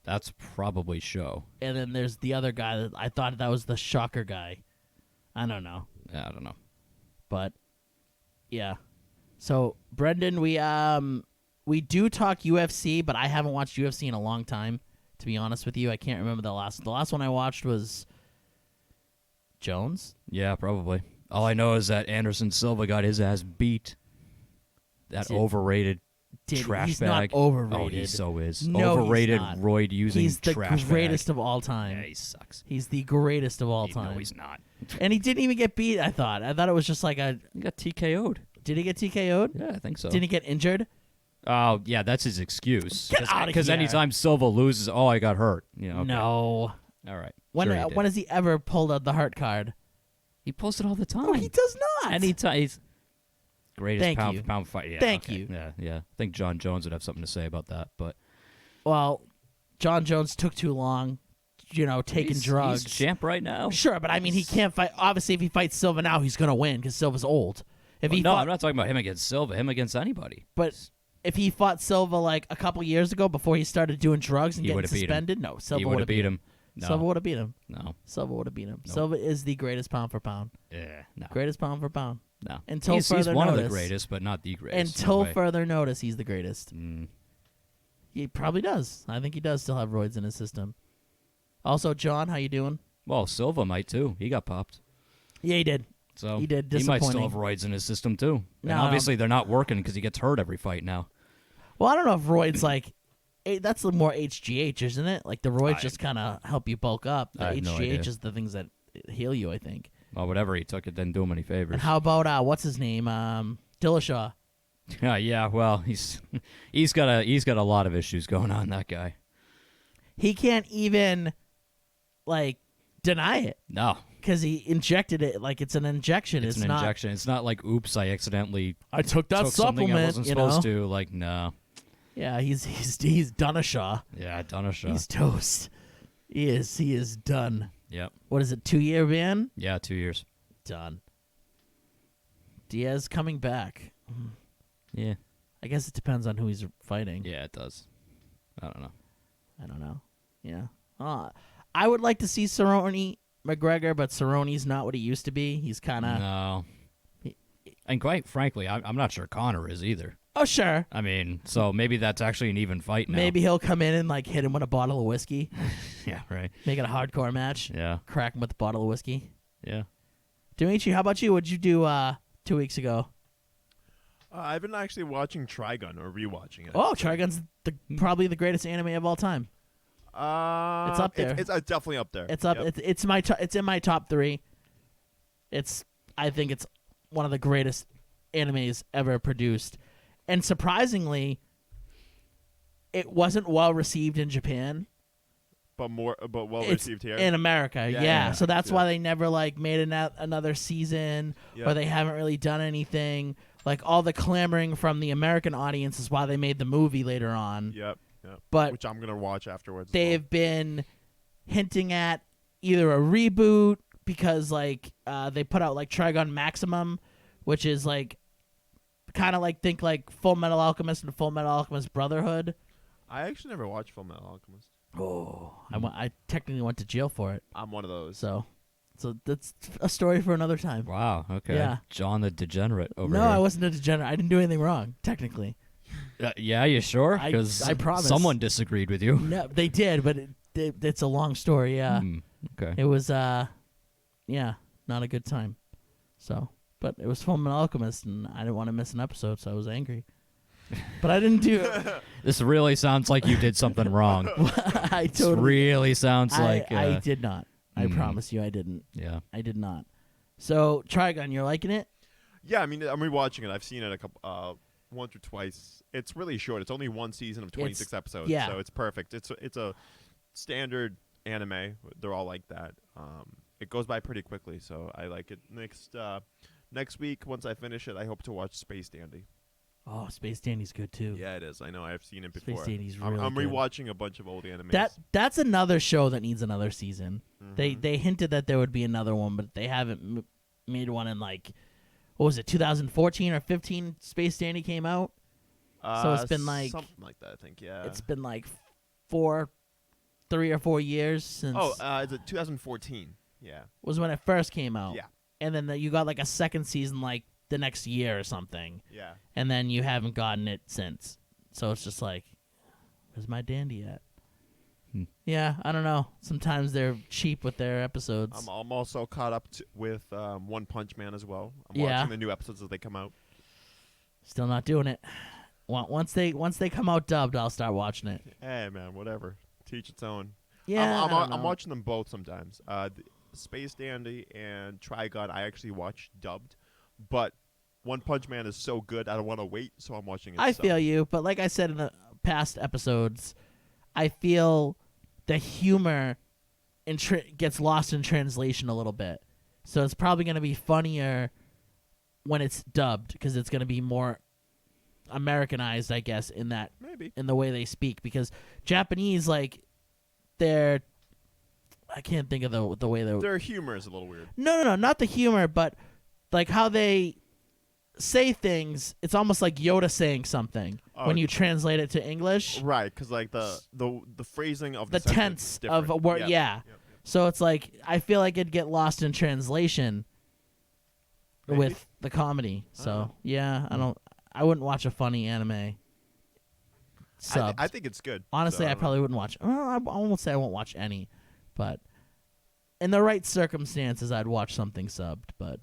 That's probably show. and then there's the other guy that I thought that was the Shocker guy. I don't know, Yeah, I don't know. but yeah. So Brendan, we do talk UFC, but I haven't watched UFC in a long time. To be honest with you, I can't remember the last. The last one I watched was Jones. Yeah, probably. All I know is that Anderson Silva got his ass beat. That Did- overrated trash he's bag. not overrated. Oh, he so is. No, Overrated he's not. roid using He's the trash greatest bag. of all time. Yeah, he sucks. He's the greatest of all No, time. he's not. And he didn't even get beat. I thought it was just like a. He got TKO'd. Did he get TKO'd? Yeah, I think so. Didn't he get injured? Oh, yeah, that's his excuse. Get outta Because here. anytime Silva loses, oh, I got hurt. You know, okay. No. All right. When Sure he did. when has he ever pulled out the heart card? He posts it all the time. Oh, he does not. Anytime. He's greatest Thank pound you. for pound fight. Yeah, Thank okay. you. Yeah, yeah. I think John Jones would have something to say about that, but Well, John Jones took too long, taking drugs. He's champ right now. Sure, but I mean, he can't fight. Obviously, if he fights Silva now, he's gonna win because Silva's old. If he no, fought, I'm not talking about him against Silva. Him against anybody. but if he fought Silva like a couple years ago before he started doing drugs and He getting would've beat him. suspended, no, Silva He would have beat him. No, Silva would have beat him. no, Silva would have beat him. Nope. Silva is the greatest pound for pound. yeah, no, Greatest pound for pound. no. Until he's further one of notice. the greatest, but not the greatest. Until No way. further notice, he's the greatest. Mm. He probably does. I think he does still have roids in his system. Also, John, how you doing? Well, Silva might too. He got popped. Yeah, he did. So He did. He might still Disappointing. have roids in his system too. No, And no. obviously they're not working because he gets hurt every fight now. Well, I don't know if roids like that's the more HGH, isn't it? Like the roids just kind of help you bulk up. The I have no HGH idea. is the things that heal you, I think. Well, whatever he took, it didn't do him any favors. And how about what's his name? Dillashaw. Yeah. Well, he's got a lot of issues going on. That guy. He can't even like deny it No, because he injected it like it's an injection. it's an not. injection. It's not like, oops, I accidentally I took that took something I supplement. wasn't You know. supposed to. Like, no. Yeah, he's Dunashaw. Yeah, Dunashaw. He's toast. He is done. Yep. What is it? 2-year ban? Yeah, 2 years. Done. Diaz coming back. Yeah. I guess it depends on who he's fighting. Yeah, it does. I don't know. I don't know. Yeah. I would like to see Cerrone McGregor, but Cerrone's not what he used to be. He's kind of. No. And quite frankly, I'm not sure Connor is either. Oh, sure. I mean, so maybe that's actually an even fight now. Maybe he'll come in and like hit him with a bottle of whiskey, Yeah, right. make it a hardcore match, Yeah. crack him with a bottle of whiskey. Yeah. Dimitri, how about you? What'd you do 2 weeks ago? I've been actually watching Trigun or rewatching it. Oh, Trigun's probably the greatest anime of all time. It's up there. It's definitely up there. It's up. Yep. It's it's in my top 3. I think it's one of the greatest animes ever produced, and surprisingly, it wasn't well received in Japan. but well It's received here. in America. Yeah, Yeah, yeah, so that's yeah. why they never like made another season, Yeah. or they haven't really done anything. Like all the clamoring from the American audience is why they made the movie later on. Yep. But Which I'm gonna watch afterwards. as they've been hinting at either a reboot because like they put out like Trigun Maximum, which is like kind of like think like Full Metal Alchemist and Full Metal Alchemist Brotherhood. well. I actually never watched Full Metal Alchemist. Oh, I technically went to jail for it, I'm one of those. so that's a story for another time. Wow. Okay. Yeah. John the degenerate over No, here. I wasn't a degenerate. I didn't do anything wrong, technically. Yeah, you sure? I Because promise. someone disagreed with you. No, they did, but it's a long story. Yeah, Hmm, okay. it was yeah, not a good time. So, but it was Full Metal Alchemist, and I didn't want to miss an episode, so I was angry. But I didn't do. This really sounds like you did something wrong. I This totally. really sounds like. I did not. I mm. promise you, I didn't. Yeah. I did not. So, Trigun, you're liking it? Yeah, I mean, I'm rewatching it. I've seen it a couple, once or twice. It's really short. It's only one season of 26 episodes, yeah. so it's perfect. It's a standard anime. They're all like that. It goes by pretty quickly, so I like it. Next week, once I finish it, I hope to watch Space Dandy. Oh, Space Dandy's good too. Yeah, it is. I know. I've seen it Space before. Dandy's I'm really good. rewatching a bunch of old animes. That's another show that needs another season. Mhm. They hinted that there would be another one, but they haven't made one in like what was it, 2014 or 15? Space Dandy came out. So it's been like something like that, I think. Yeah. it's been like 3 or 4 years since is it 2014? Yeah. was when it first came out. Yeah. And then you got like a second season like the next year or something. Yeah. And then you haven't gotten it since. So it's just like, where's my dandy at? Yeah, I don't know. Sometimes they're cheap with their episodes. I'm also caught up with One Punch Man as well. I'm Yeah. watching the new episodes as they come out. Still not doing it. Once they come out dubbed, I'll start watching it. Hey man, whatever. Teach its own. Yeah, I'm watching them both sometimes. Space Dandy and Trigun I actually watch dubbed, but One Punch Man is so good I don't want to wait, so I'm watching it. I subbed. feel you, but like I said in the past episodes, I feel the humor gets lost in translation a little bit. So it's probably going to be funnier when it's dubbed because it's going to be more Americanized, I guess, in the way they speak. Because Japanese, like, I can't think of the way their humor is a little weird. No, not the humor, but like how they say things. It's almost like Yoda saying something when you translate it to English. Right, because like the phrasing of The sentence tense is different. of a word, Yep, yeah. yep, yep. So it's like I feel like it'd get lost in translation Maybe. with the comedy. So yeah, I wouldn't watch a funny anime. I think it's good. Honestly, so I probably wouldn't watch. Well, I won't say I won't watch any, but in the right circumstances, I'd watch something subbed. But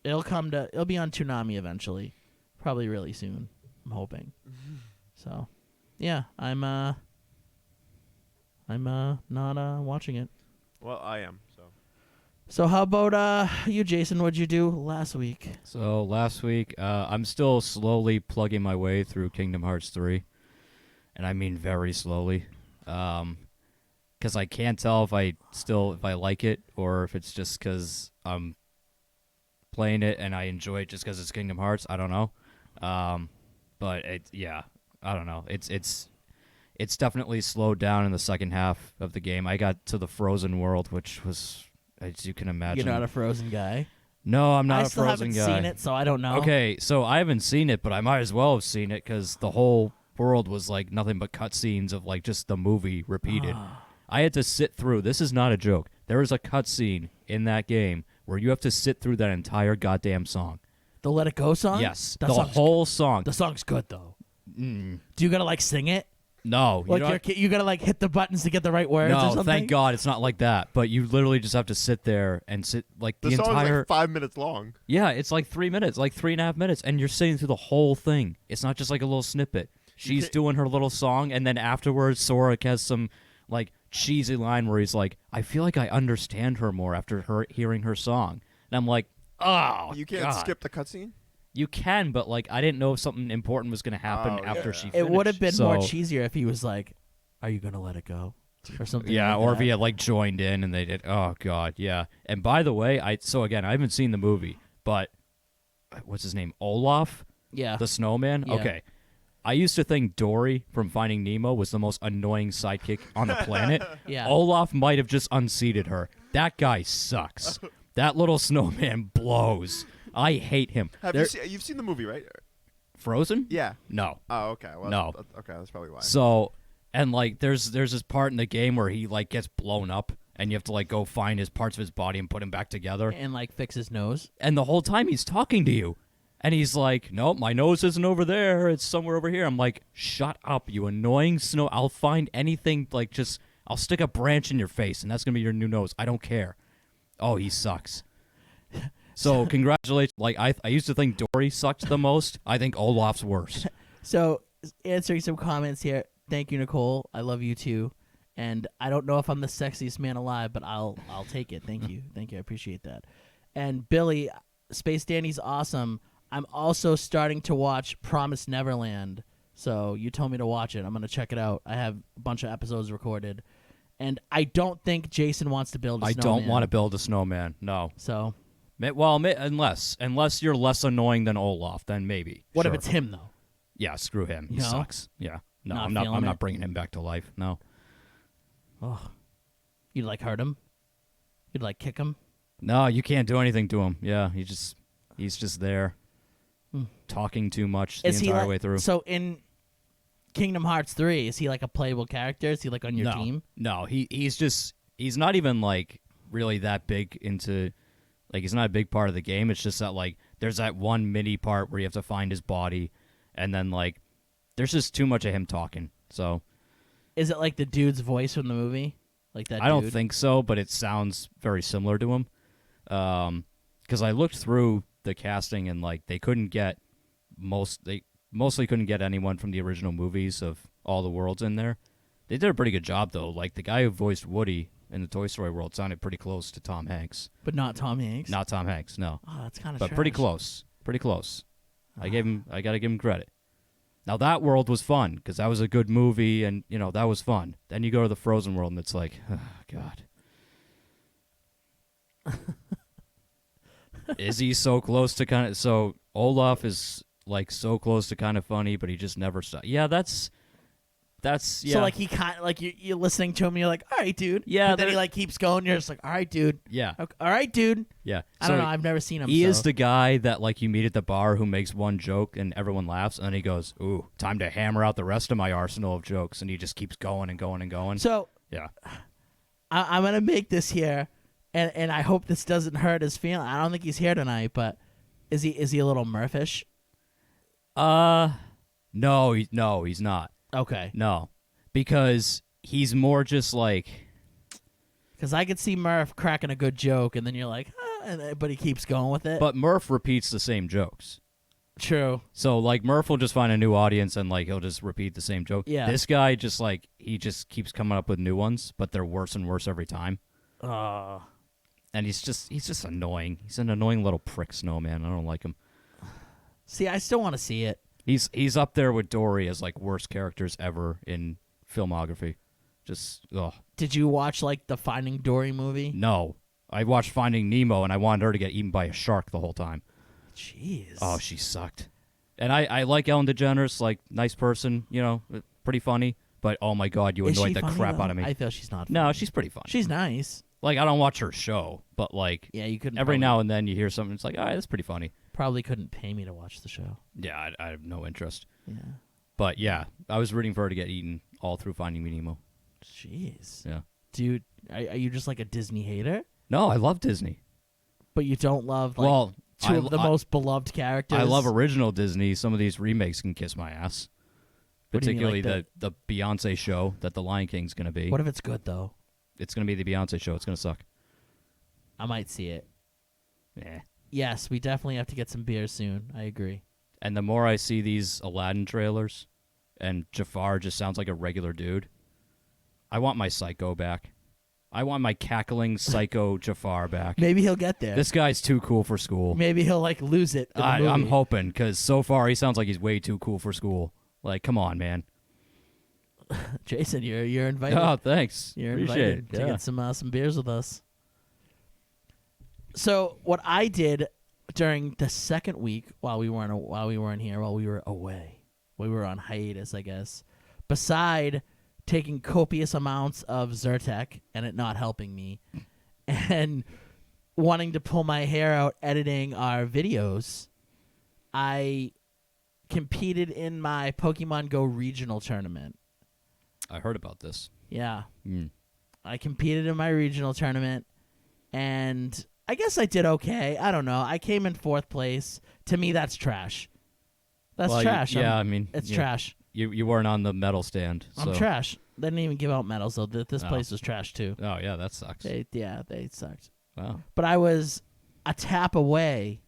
it'll be on Toonami eventually, probably really soon. I'm hoping. So, yeah, I'm not watching it. Well, I am. So So how about you, Jason? What'd you do last week? So last week, I'm still slowly plugging my way through Kingdom Hearts 3. And I mean very slowly. Because I can't tell if I like it or if it's just because I'm playing it and I enjoy it just because it's Kingdom Hearts. I don't know. But I don't know. It's definitely slowed down in the second half of the game. I got to the Frozen world, which was, as you can imagine. You're not a Frozen guy. No, I'm not I a still Frozen haven't guy. seen it, so I don't know. Okay, so I haven't seen it, but I might as well have seen it because the whole world was like nothing but cutscenes of like just the movie repeated. I had to sit through. This is not a joke. There is a cutscene in that game where you have to sit through that entire goddamn song. The Let It Go song? Yes, That the song's whole song. The song's good though. Mm, Do you gotta like sing it? no, you Like don't- you gotta like hit the buttons to get the right words or no, something? thank God it's not like that. But you literally just have to sit there and sit like the the song's entire. like 5 minutes long. Yeah, it's like 3 minutes, like 3.5 minutes, and you're sitting through the whole thing. It's not just like a little snippet. She's doing her little song, and then afterwards, Sora has some like cheesy line where he's like, "I feel like I understand her more after her hearing her song." And I'm like, "Oh, You can't God." skip the cutscene. You can, but like, I didn't know if something important was going to happen Oh, after yeah. she. It Finished. would have been more So- cheesier if he was like, "Are you gonna let it go?" or something. Yeah, like or that. if he had like joined in and they did. Oh God, yeah. And by the way, I haven't seen the movie, but what's his name? Olaf, Yeah. the snowman. Yeah. Okay, I used to think Dory from Finding Nemo was the most annoying sidekick on the planet. Yeah. Olaf might have just unseated her. That guy sucks. That little snowman blows. I hate him. You've seen the movie, right? Frozen? Yeah. No. Oh, okay. Well, No. Okay, that's probably why. So, and like, there's this part in the game where he like gets blown up, and you have to like go find his parts of his body and put him back together. And like fix his nose. And the whole time he's talking to you, and he's like, "Nope, my nose isn't over there. It's somewhere over here." I'm like, "Shut up, you annoying snow! I'll find anything. Like, just I'll stick a branch in your face, and that's gonna be your new nose. I don't care." Oh, he sucks. So congratulations. Like I used to think Dory sucked the most. I think Olaf's worse. So answering some comments here. Thank you, Nicole. I love you too. And I don't know if I'm the sexiest man alive, but I'll take it. Thank you. Thank you. I appreciate that. And Billy, Space Dandy's awesome. I'm also starting to watch Promised Neverland. So you told me to watch it. I'm going to check it out. I have a bunch of episodes recorded. And I don't think Jason wants to build a I snowman. don't want to build a snowman. No. So Well, unless you're less annoying than Olaf, then maybe. what Sure. if it's him, though? Yeah, screw him. He No? sucks. Yeah. No, Not I'm not. feeling I'm it? not bringing him back to life. No. Oh, you'd like hurt him? You'd like kick him? No, you can't do anything to him. Yeah, he's just there, Hmm. talking too much the Is he entire like, way through. So in Kingdom Hearts 3, is he like a playable character? Is he like on your no, team? No, he's not even like really that big into, like, he's not a big part of the game. It's just that like there's that one mini part where you have to find his body, and then like there's just too much of him talking. So Is it like the dude's voice from the movie? Like that I don't dude? think so, but it sounds very similar to him. Because I looked through the casting and like they mostly couldn't get anyone from the original movies of all the worlds in there. They did a pretty good job though. Like the guy who voiced Woody in the Toy Story world sounded pretty close to Tom Hanks. But not Tom Hanks? Not Tom Hanks, no. Oh, that's kind of But pretty close. Pretty close. I got to give him credit. Now that world was fun because that was a good movie and, you know, that was fun. Then you go to the Frozen world and it's like, oh, God. Is he so close to kind of, so Olaf is like so close to kind of funny, but he just never stops. Yeah, that's yeah. So like he kind of like you're listening to him and you're like, all right, dude. Yeah, But then he like keeps going. You're just like, all right, dude. yeah, Okay, all right, dude. yeah. I don't know. I've never seen him. He so. is the guy that like you meet at the bar who makes one joke and everyone laughs, and then he goes, "Ooh, time to hammer out the rest of my arsenal of jokes," and he just keeps going and going and going. So Yeah, I'm gonna make this here, and I hope this doesn't hurt his feeling. I don't think he's here tonight, but is he a little Murphish? no, he's not. Okay, No, because he's more just like, because I could see Murph cracking a good joke, and then you're like, but he keeps going with it. but Murph repeats the same jokes. True. So like Murph will just find a new audience and like he'll just repeat the same joke. Yeah. This guy just like he just keeps coming up with new ones, but they're worse and worse every time. And he's just annoying. He's an annoying little prick snowman. I don't like him. See, I still want to see it. He's up there with Dory as like worst characters ever in filmography. Just Did you watch like the Finding Dory movie? no. I watched Finding Nemo and I wanted her to get eaten by a shark the whole time. Jeez. Oh, she sucked. And I like Ellen DeGeneres, like nice person, you know, pretty funny. But oh my God, you Is she annoyed the funny, crap though? out of me. I feel she's not. No, funny. she's pretty funny. She's nice. Like I don't watch her show, but like Yeah, you couldn't. every probably, now and then you hear something. It's like, all right, that's pretty funny. probably couldn't pay me to watch the show. Yeah, I have no interest. Yeah. But yeah, I was rooting for her to get eaten all through Finding Nemo. Jeez. Yeah. Dude, are you just like a Disney hater? No, I love Disney. But you don't love like Well, two I- of the I- most beloved characters? I love original Disney. Some of these remakes can kiss my ass. What do you mean, Particularly like the Beyonce show that the Lion King's going to be. What if it's good though? It's going to be the Beyonce show. It's going to suck. I might see it. Yeah. Yes, we definitely have to get some beer soon. I agree. And the more I see these Aladdin trailers, and Jafar just sounds like a regular dude, I want my Psycho back. I want my cackling Psycho Jafar back. Maybe he'll get there. This guy's too cool for school. Maybe he'll like lose it. In the I'm movie. hoping, because so far he sounds like he's way too cool for school. Like, come on, man. Jason, you're invited. Oh, thanks. You're Appreciate invited it. to Yeah. get some beers with us. So what I did during the second week while we were away, we were on hiatus, I guess. Beside taking copious amounts of Zyrtec and it not helping me, and wanting to pull my hair out editing our videos, I competed in my Pokemon Go regional tournament. I heard about this. Yeah. Mm. I competed in my regional tournament, and I guess I did okay. I don't know. I came in 4th place. To me, that's trash. That's Well, trash. Yeah, I mean, It's yeah. trash. You weren't on the medal stand. So. I'm trash. They didn't even give out medals, though. This Oh. place was trash, too. Oh, yeah, that sucks. They sucked. Wow. But I was a tap away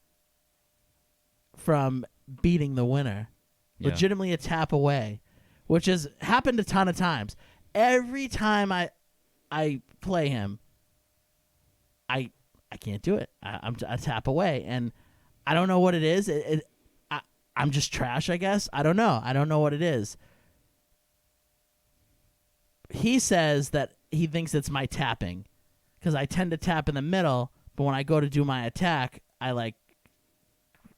from beating the winner. Yeah. Legitimately a tap away, which has happened a ton of times. Every time I play him, I can't do it. I'm a tap away, and I don't know what it is. I'm just trash, I guess. I don't know. I don't know what it is. He says that he thinks it's my tapping, because I tend to tap in the middle, but when I go to do my attack, I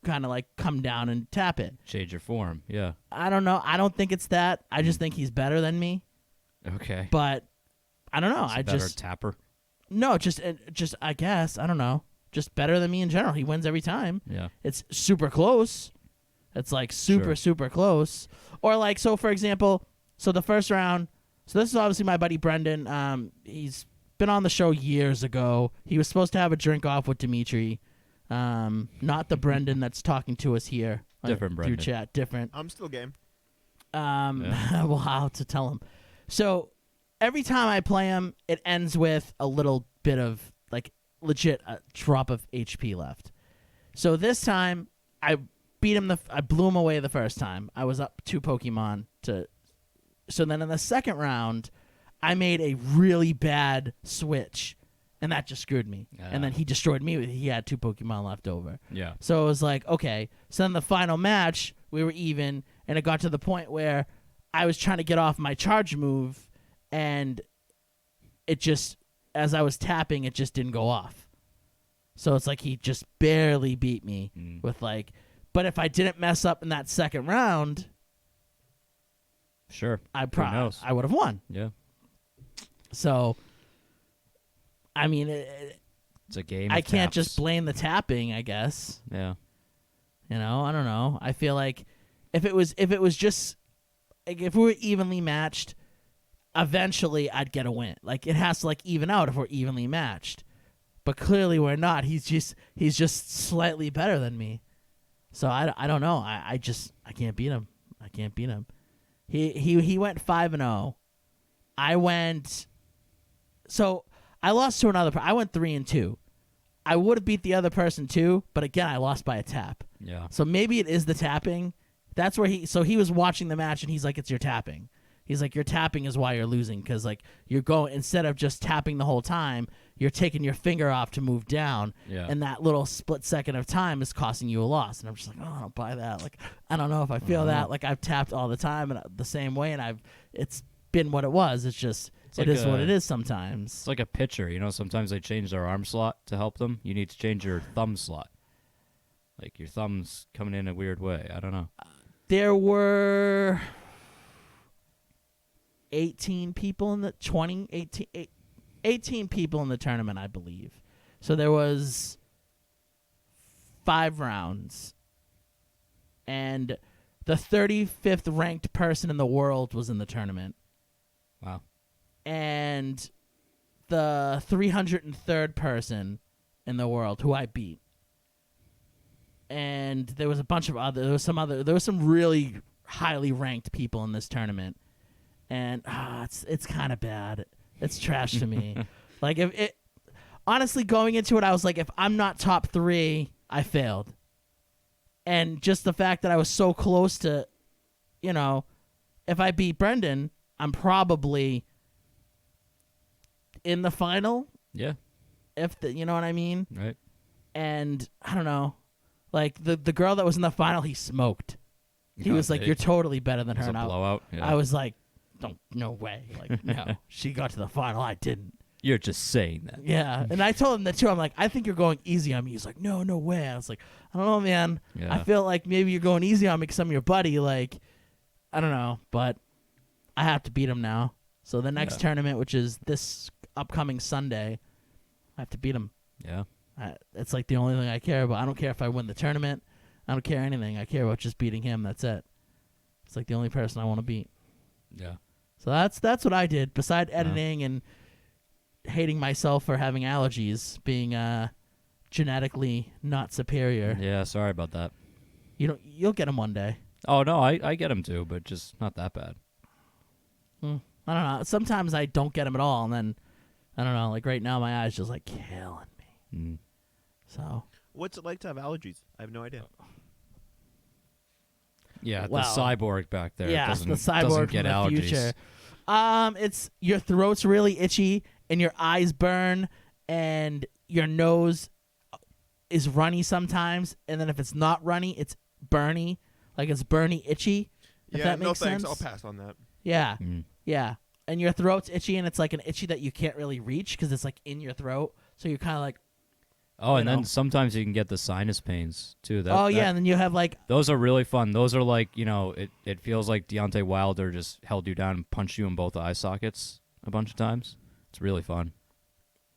kind of come down and tap it. Change your form. Yeah. I don't know. I don't think it's that. I just think he's better than me. Okay. But I don't know. He's a I better just tapper. no, just I guess I don't know. Just better than me in general. He wins every time. Yeah. It's super close. It's like super, Sure. super close. Or like, so for example, so the first round, so this is obviously my buddy Brendan. He's been on the show years ago. He was supposed to have a drink off with Dimitri. Not the Brendan that's talking to us here. Different through Brendan. chat. Different. I'm still game. Yeah. Well, I'll have to tell him. So every time I play him, it ends with a little bit of like legit a drop of HP left. So this time I beat him. I blew him away the first time. I was up 2 Pokemon to. So then in the second round, I made a really bad switch, and that just screwed me. And then he destroyed me. He had 2 Pokemon left over. Yeah. So it was like, okay. So then the final match, we were even, and it got to the point where I was trying to get off my charge move, and it just, as I was tapping, it just didn't go off. So it's like he just barely beat me with like, but if I didn't mess up in that second round, Sure. I Who knows? I would have won. Yeah. So, I mean, It's a game. I of can't taps. just blame the tapping, I guess. Yeah. You know, I don't know. I feel like if it was just like if we were evenly matched, eventually I'd get a win. Like it has to like even out if we're evenly matched. But clearly we're not. He's just slightly better than me. So I don't know. I can't beat him. I can't beat him. He went 5-0. I went so I lost to another I went 3-2. I would have beat the other person too, but again I lost by a tap. Yeah. So maybe it is the tapping. That's where he was watching the match and he's like, it's your tapping. He's like, your tapping is why you're losing because like you're going instead of just tapping the whole time, you're taking your finger off to move down, Yeah. and that little split second of time is costing you a loss. And I'm just like, oh, I don't buy that. Like, I don't know if I feel that. Like I've tapped all the time and the same way, and it's been what it was. It's just like it is what a- it is sometimes. It's like a pitcher. You know, sometimes they change their arm slot to help them. You need to change your thumb slot. Like your thumb's coming in a weird way. I don't know. There were 18 people in the 18 people in the tournament, I believe. So there was 5 rounds. And the 35th ranked person in the world was in the tournament. Wow. And the 303rd person in the world who I beat. And there was a bunch of there was some really highly ranked people in this tournament. And it's kind of bad. It's trash to me. Like if it honestly going into it, I was like, if I'm not top 3, I failed. And just the fact that I was so close to, you know, if I beat Brendan, I'm probably in the final. Yeah. You know what I mean? Right. And I don't know, like the girl that was in the final, he smoked. He was like, Okay. "You're totally better than It her." was a And blowout. Yeah. I was like, no way. Like, no, she got to the final. I didn't. You're just saying that. Yeah. And I told him that too. I'm like, I think you're going easy on me. He's like, no way. I was like, I don't know, man. Yeah. I feel like maybe you're going easy on me because I'm your buddy. Like, I don't know, but I have to beat him now. So the next Yeah. tournament, which is this upcoming Sunday, I have to beat him. Yeah. It's like the only thing I care about. I don't care if I win the tournament. I don't care anything. I care about just beating him. That's it. It's like the only person I want to beat. Yeah. So that's what I did. Besides editing and hating myself for having allergies, being genetically not superior. Yeah. Sorry about that. You'll get them one day. Oh no, I get them too, but just not that bad. I don't know. Sometimes I don't get them at all, and then I don't know. Like right now, my eyes just like killing me. Mm. So What's it like to have allergies? I have no idea. Yeah, Well, the cyborg back there. yeah, doesn't, the cyborg doesn't from get the allergies. future. It's your throat's really itchy and your eyes burn and your nose is runny sometimes, and then if it's not runny, it's burny, like it's burny itchy. If Yeah, that no makes thanks. sense. I'll pass on that. Yeah, Mm. yeah. And your throat's itchy, and it's like an itchy that you can't really reach because it's like in your throat. So you're kind of like, Oh, and You know. then sometimes you can get the sinus pains too. oh yeah, and then you have like, Those are really fun. Those are like, it feels like Deontay Wilder just held you down and punched you in both eye sockets a bunch of times. It's really fun.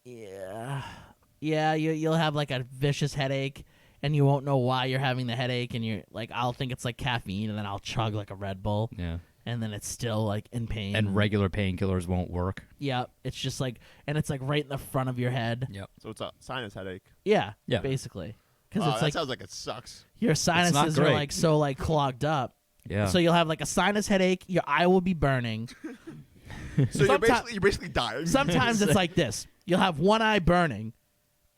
yeah, you'll have like a vicious headache, and you won't know why you're having the headache, and you're like, I'll think it's like caffeine, and then I'll chug like a Red Bull, Yeah. and then it's still like in pain. And regular painkillers won't work. Yeah, it's just like, and it's like right in the front of your head. Yep. So it's a sinus headache. Yeah, Yeah. basically, because Oh, it's that like sounds like it sucks. your sinuses are great. like so like clogged up. Yeah. So you'll have like a sinus headache. Your eye will be burning. So you're Someti- basically dying. Sometimes it's like this. You'll have one eye burning,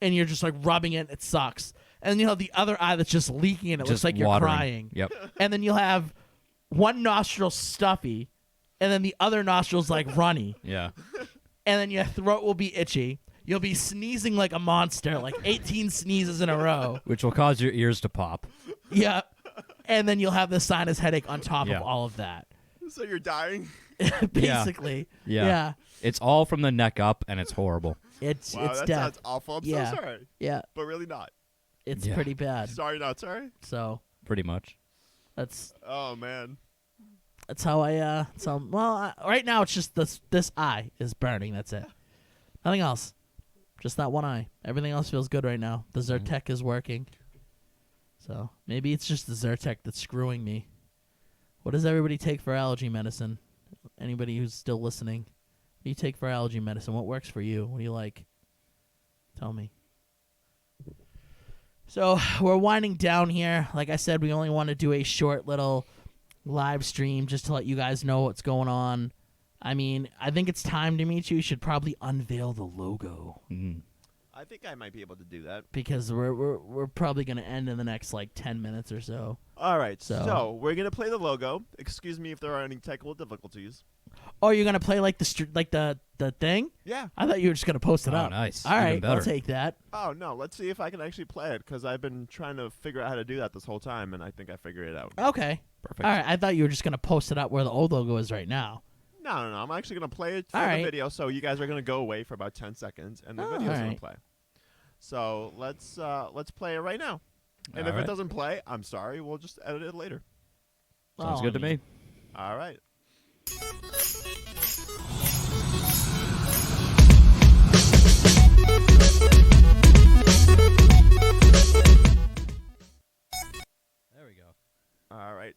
and you're just like rubbing it. It sucks. And then you'll have the other eye that's just leaking, and it looks Just like you're watering. crying. Yep. And then you'll have one nostril stuffy, and then the other nostril's like runny. Yeah. And then your throat will be itchy. You'll be sneezing like a monster, like 18 sneezes in a row. Which will cause your ears to pop. Yeah. And then you'll have the sinus headache on top Yeah. of all of that. So you're dying. Basically. Yeah. Yeah. It's all from the neck up, and it's horrible. It's Wow, it's that death. sounds awful. I'm Yeah. so sorry, Yeah. but really not. It's Yeah. pretty bad. Sorry, not sorry. So Pretty much. that's Oh man. how I right now it's just this eye is burning. That's it. Nothing else. Just that one eye. Everything else feels good right now. The Zyrtec is working. So maybe it's just the Zyrtec that's screwing me. What does everybody take for allergy medicine? Anybody who's still listening, what do you take for allergy medicine? What works for you? What do you like? Tell me. So we're winding down here. Like I said, we only want to do a short little live stream just to let you guys know what's going on. I mean, I think it's time, Dimitri. You should probably unveil the logo Mm. I think I might be able to do that. because we're probably gonna end in the next like 10 minutes or so. All right. So- So we're gonna play the logo. Excuse me if there are any technical difficulties. Oh, you're gonna play like the thing? Yeah. I thought you were just gonna post it Oh, up. nice. All Even right, I'll better. take that. Oh no. Let's see if I can actually play it because I've been trying to figure out how to do that this whole time, and I think I figured it out. Okay. Perfect. All right. I thought you were just gonna post it up where the old logo is right now. No. I'm actually gonna play it for All the right. video. So you guys are gonna go away for about 10 seconds, and the Oh, video's all gonna right. play. So let's play it right now. And All if right. it doesn't play, I'm sorry. We'll just edit it later. Sounds Oh, good to I mean, me. All right. There we go. All right.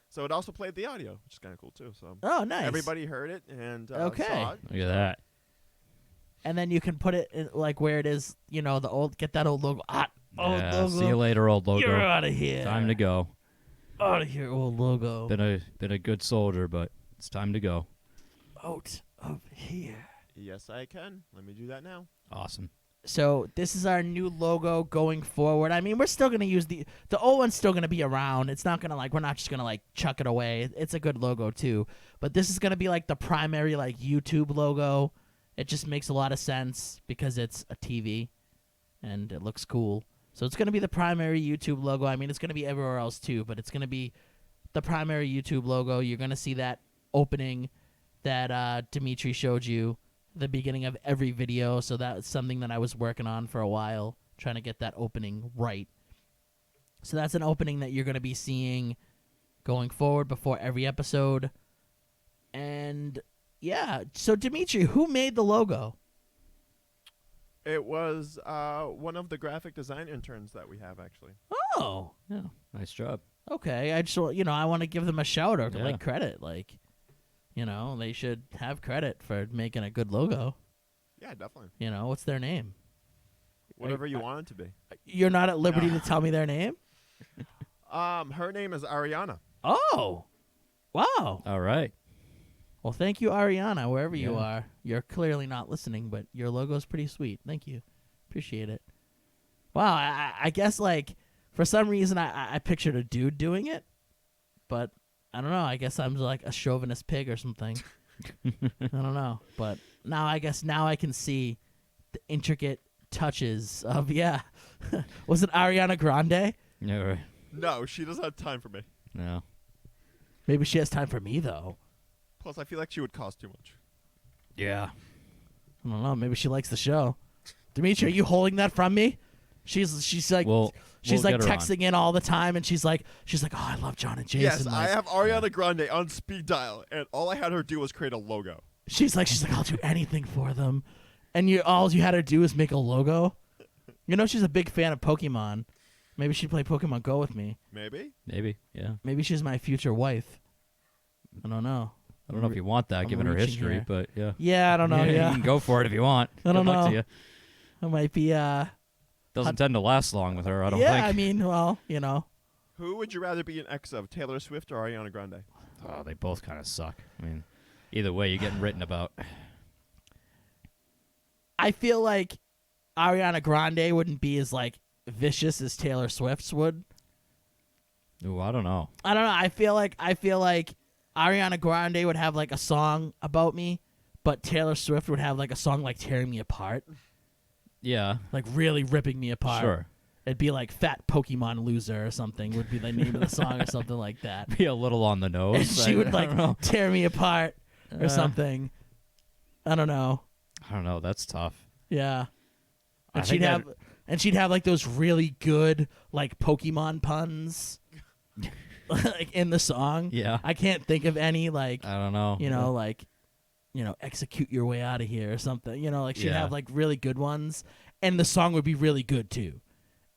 So it also played the audio, which is kind of cool too. So Oh, nice. everybody heard it and Okay. saw it. Look at that. And then you can put it in, like where it is. You know, the old. Get that old logo. Old Yeah, logo. see you later, old logo. You're out of here. Time to go. Out of here, old logo. Been a good soldier, but it's time to go. Out of here. Yes, I can. Let me do that now. Awesome. So this is our new logo going forward. I mean, we're still gonna use the old one's still gonna be around. It's not gonna like we're not just gonna like chuck it away. It's a good logo too. But this is gonna be like the primary like YouTube logo. It just makes a lot of sense because it's a TV, and it looks cool. So it's gonna be the primary YouTube logo. I mean, it's gonna be everywhere else too, but it's gonna be the primary YouTube logo. You're gonna see that opening that Dimitri showed you at the beginning of every video. So that's something that I was working on for a while, trying to get that opening right. So that's an opening that you're going to be seeing going forward before every episode. And yeah, so Dimitri, who made the logo? It was one of the graphic design interns that we have actually. Oh, Yeah. Nice job. okay. I just I want to give them a shout out, Yeah. like credit, like they should have credit for making a good logo. Yeah, definitely. What's their name? Whatever you want it to be. You're not at liberty to tell me their name? Her name is Ariana. Oh, wow. All right. Well, thank you, Ariana, wherever you Yeah. are. You're clearly not listening, but your logo's pretty sweet. Thank you. Appreciate it. Wow, I guess, like, for some reason I pictured a dude doing it, but I don't know. I guess I'm like a chauvinist pig or something. I don't know. But now I can see the intricate touches of, was it Ariana Grande? Yeah. Right. No, she doesn't have time for me. No. Maybe she has time for me, though. Plus, I feel like she would cost too much. Yeah. I don't know. Maybe she likes the show. Dimitri, are you holding that from me? She's like she's like get her on. texting in all the time, and she's like, oh, I love John and Jason. Yes, like, I have Ariana Grande on speed dial, and all I had her do was create a logo. She's like, I'll do anything for them, and all you had her do is make a logo. You know she's a big fan of Pokemon. Maybe she'd play Pokemon Go with me. Maybe. Maybe. Yeah. Maybe she's my future wife. I don't know. I don't know if you want that, I'm given her reaching history, here. but yeah. Yeah, I don't know. You Yeah, can go for it if you want. I don't Good luck know. to you. I might be. Doesn't tend to last long with her, I don't yeah, think. I mean, well, you know. Who would you rather be an ex of, Taylor Swift or Ariana Grande? Oh, they both kind of suck. I mean, either way, you're getting written about. I feel like Ariana Grande wouldn't be as like vicious as Taylor Swift's would. Ooh, I don't know. I don't know. I feel like Ariana Grande would have like a song about me, but Taylor Swift would have like a song like tearing me apart, Yeah, like really ripping me apart. sure. It'd be like Fat Pokemon Loser or something would be the name of the song or something like that. Be a little on the nose. And she would I like don't know. tear me apart or something. I don't know. I don't know. That's tough. Yeah. I And think she'd have like those really good like Pokemon puns like in the song. Yeah. I can't think of any like I don't know. execute your way out of here or something. Like she'd Yeah. have like really good ones and the song would be really good too.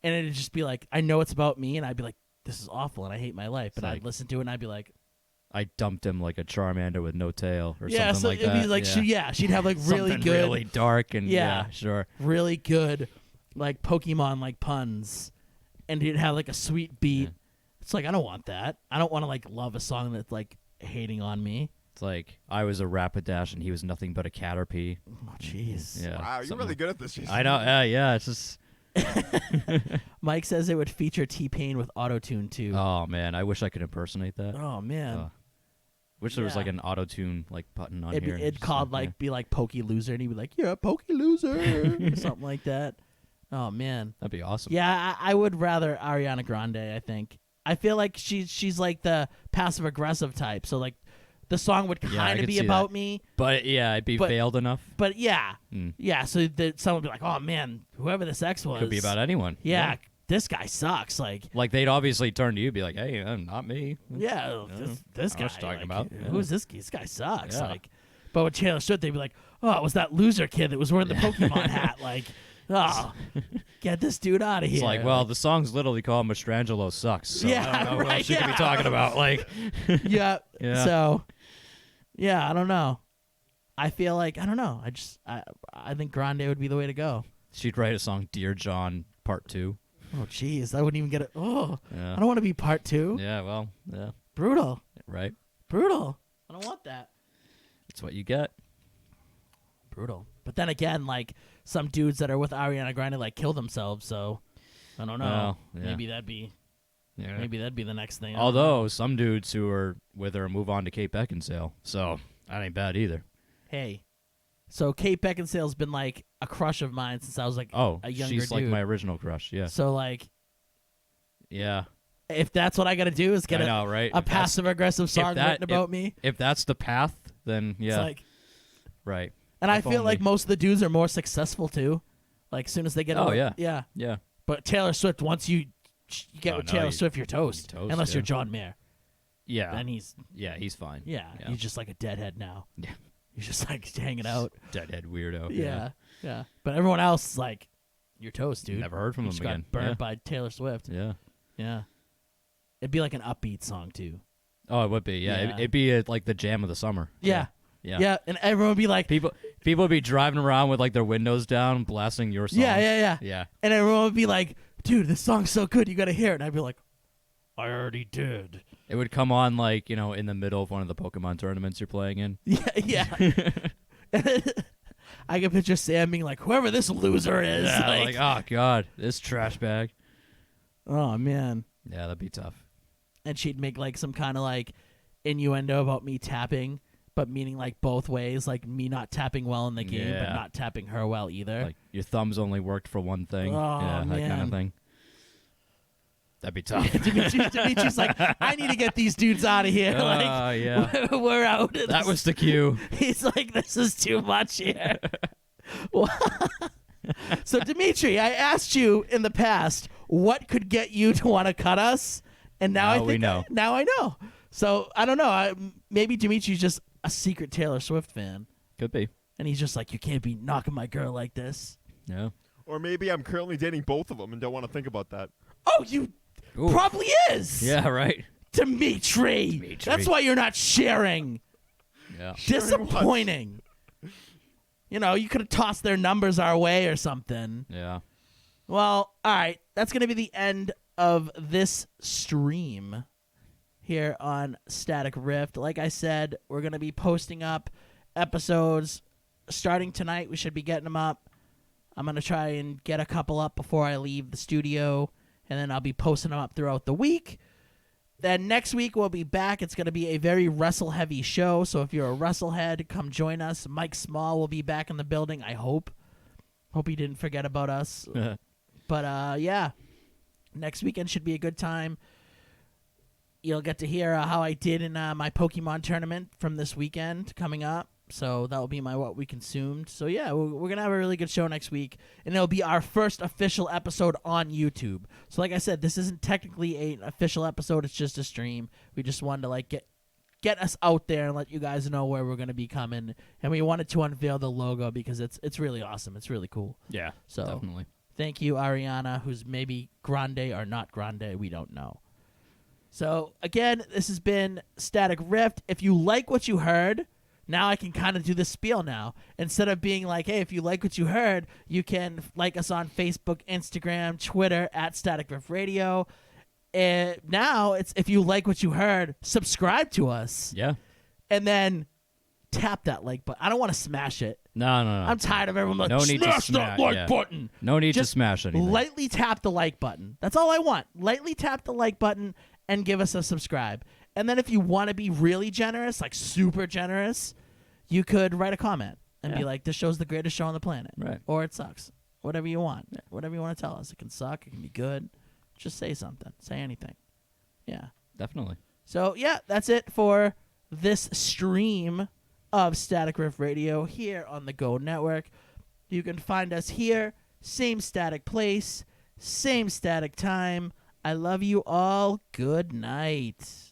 And it'd just be like, I know it's about me and I'd be like, this is awful and I hate my life. But It's I'd like- listen to it and I'd be like, I dumped him like a Charmander with no tail or yeah, something so like it'd that. be like yeah. she'd have like really Something good really dark and Yeah. sure. really good like Pokemon like puns and it'd have like a sweet beat. Yeah. It's like I don't want that. I don't want to like love a song that's like hating on me. It's like I was a Rapidash and he was nothing but a Caterpie. Oh jeez. Yeah. Wow, you're something really like- good at this. Jason. I know. Yeah. It's just. Mike says it would feature T-Pain with auto-tune too. Oh man, I wish I could impersonate that. Oh man. Uh, wish there was Yeah. like an auto tune like button on It'd here. it'd Just called yeah. like be like Pokey Loser and he'd be like, "You're a Pokey Loser," or something like that. Oh man. That'd be awesome. Yeah, I would rather Ariana Grande, I think. I feel like she's like the passive aggressive type. So like the song would Yeah, I kind of could be see about that. me, But yeah, it'd be But- veiled enough. but yeah. Mm. Yeah, so that someone would be like, "Oh man, whoever this ex was." Could be about anyone. Yeah, this guy sucks. Like, Like they'd obviously turn to you, and be like, "Hey, not me." yeah, this I guy. was talking like, about, yeah. Who's this guy? This guy sucks. Yeah. Like, but with Taylor Swift, they'd be like, "Oh, it was that loser kid that was wearing the Pokemon hat." Like, oh, get this dude out of here. It's like, well, the song's literally called "Mastrangelo Sucks." So Yeah, I don't know what right, else you could yeah. be talking about. Like, yeah. Yeah. So, yeah, I don't know. I feel like I don't know. I think Grande would be the way to go. she'd write a song, "Dear John, Part 2. Oh, jeez, I wouldn't even get it. Oh, Yeah. I don't want to be part 2. Yeah. Well. Yeah. Brutal, Right. brutal. I don't want that. That's what you get. Brutal. But then again, like some dudes that are with Ariana Grande like kill themselves. So I don't know. Well, yeah. Maybe that'd be Yeah. the next thing. I don't Although some dudes who are with her move on to Kate Beckinsale, so that ain't bad either. know. Hey, so Kate Beckinsale's been like a crush of mine since I was like Oh, a younger she's like dude. my original crush. Yeah. So like, Yeah. if that's what I got to do is get I know, right? a If that's- passive aggressive song that- written about me. If that's the path, then yeah, It's like, right. and I If feel like only. most of the dudes are more successful too. Like as soon as they get, Oh, over- yeah. yeah. Yeah. But Taylor Swift, once you get Oh, with no, Taylor you- Swift, you're toast. toast, Unless yeah. you're John Mayer, Yeah. then he's He's fine. yeah, Yeah. he's just like a deadhead now. Yeah. He's just like hanging out. Deadhead weirdo. Yeah. But everyone else is like, you're toast, dude. Never heard from You him just again. got burned by Taylor Swift. Yeah. Yeah. It'd be like an upbeat song too. Oh, it would be. Yeah. Yeah. It'd be like the jam of the summer. Yeah. Yeah. Yeah. And everyone would be like, People would be driving around with like their windows down, blasting your song. yeah. Yeah. And everyone would be like, dude, this song's so good, you gotta hear it. And I'd be like, I already did. It would come on like, in the middle of one of the Pokemon tournaments you're playing in. Yeah. I can picture Sam being like, whoever this loser is. Yeah, like, oh god, this trash bag. oh man. Yeah, that'd be tough. And she'd make like some kind of like innuendo about me tapping, but meaning like both ways, like me not tapping well in the game, but Yeah. not tapping her well either. Like your thumbs only worked for one thing. Oh, yeah, that kind man. of thing. That'd be tough. Dimitri's like, I need to get these dudes out of here. Yeah. We're out. That was the cue. He's like, this is too much here. So, Dimitri, I asked you in the past what could get you to want to cut us, and now Now I think we know. now I know. So I don't know. Maybe Dimitri's just a secret Taylor Swift fan, Could be. and he's just like, you can't be knocking my girl like this. Yeah. Or maybe I'm currently dating both of them and don't want to think about that. Oh, you Ooh. probably is. Yeah, right. Dimitri. That's why you're not sharing. Yeah. Disappointing. You know, you could have tossed their numbers our way or something. Yeah. Well, all right. That's going to be the end of this stream here on Static Rift. Like I said, we're going to be posting up episodes starting tonight. We should be getting them up. I'm going to try and get a couple up before I leave the studio, and then I'll be posting them up throughout the week. Then next week we'll be back. It's going to be a very wrestle-heavy show, so if you're a wrestlehead, come join us. Mike Small will be back in the building, I hope. Hope he didn't forget about us. But, yeah, next weekend should be a good time. You'll get to hear how I did in my Pokemon tournament from this weekend coming up. So that will be my What We Consumed. So, yeah, we're going to have a really good show next week. And it'll be our first official episode on YouTube. So, like I said, this isn't technically an official episode. It's just a stream. We just wanted to, like, get us out there and let you guys know where we're going to be coming. And we wanted to unveil the logo because it's really awesome. It's really cool. Yeah, So definitely. thank you, Ariana, who's maybe grande or not grande. We don't know. So, again, this has been Static Rift. If you like what you heard... Now I can kind of do the spiel now. Instead of being like, hey, if you like what you heard, you can like us on Facebook, Instagram, Twitter, at Static Rift Radio. And now it's if you like what you heard, subscribe to us. Yeah. And then tap that like button. I don't want to smash it. No. I'm tired of everyone like, No need to smash that smash, like yeah. button. No need Just to smash anything. Lightly tap the like button. That's all I want. Lightly tap the like button and give us a subscribe. And then if you want to be really generous, like super generous, you could write a comment and be like, this show's the greatest show on the planet. Right. Or it sucks. Whatever you want. Whatever you want to tell us. It can suck. It can be good. Just say something. Say anything. Yeah. Definitely. So, yeah, that's it for this stream of Static Rift Radio here on the Go Network. You can find us here, same static place, same static time. I love you all. Good night.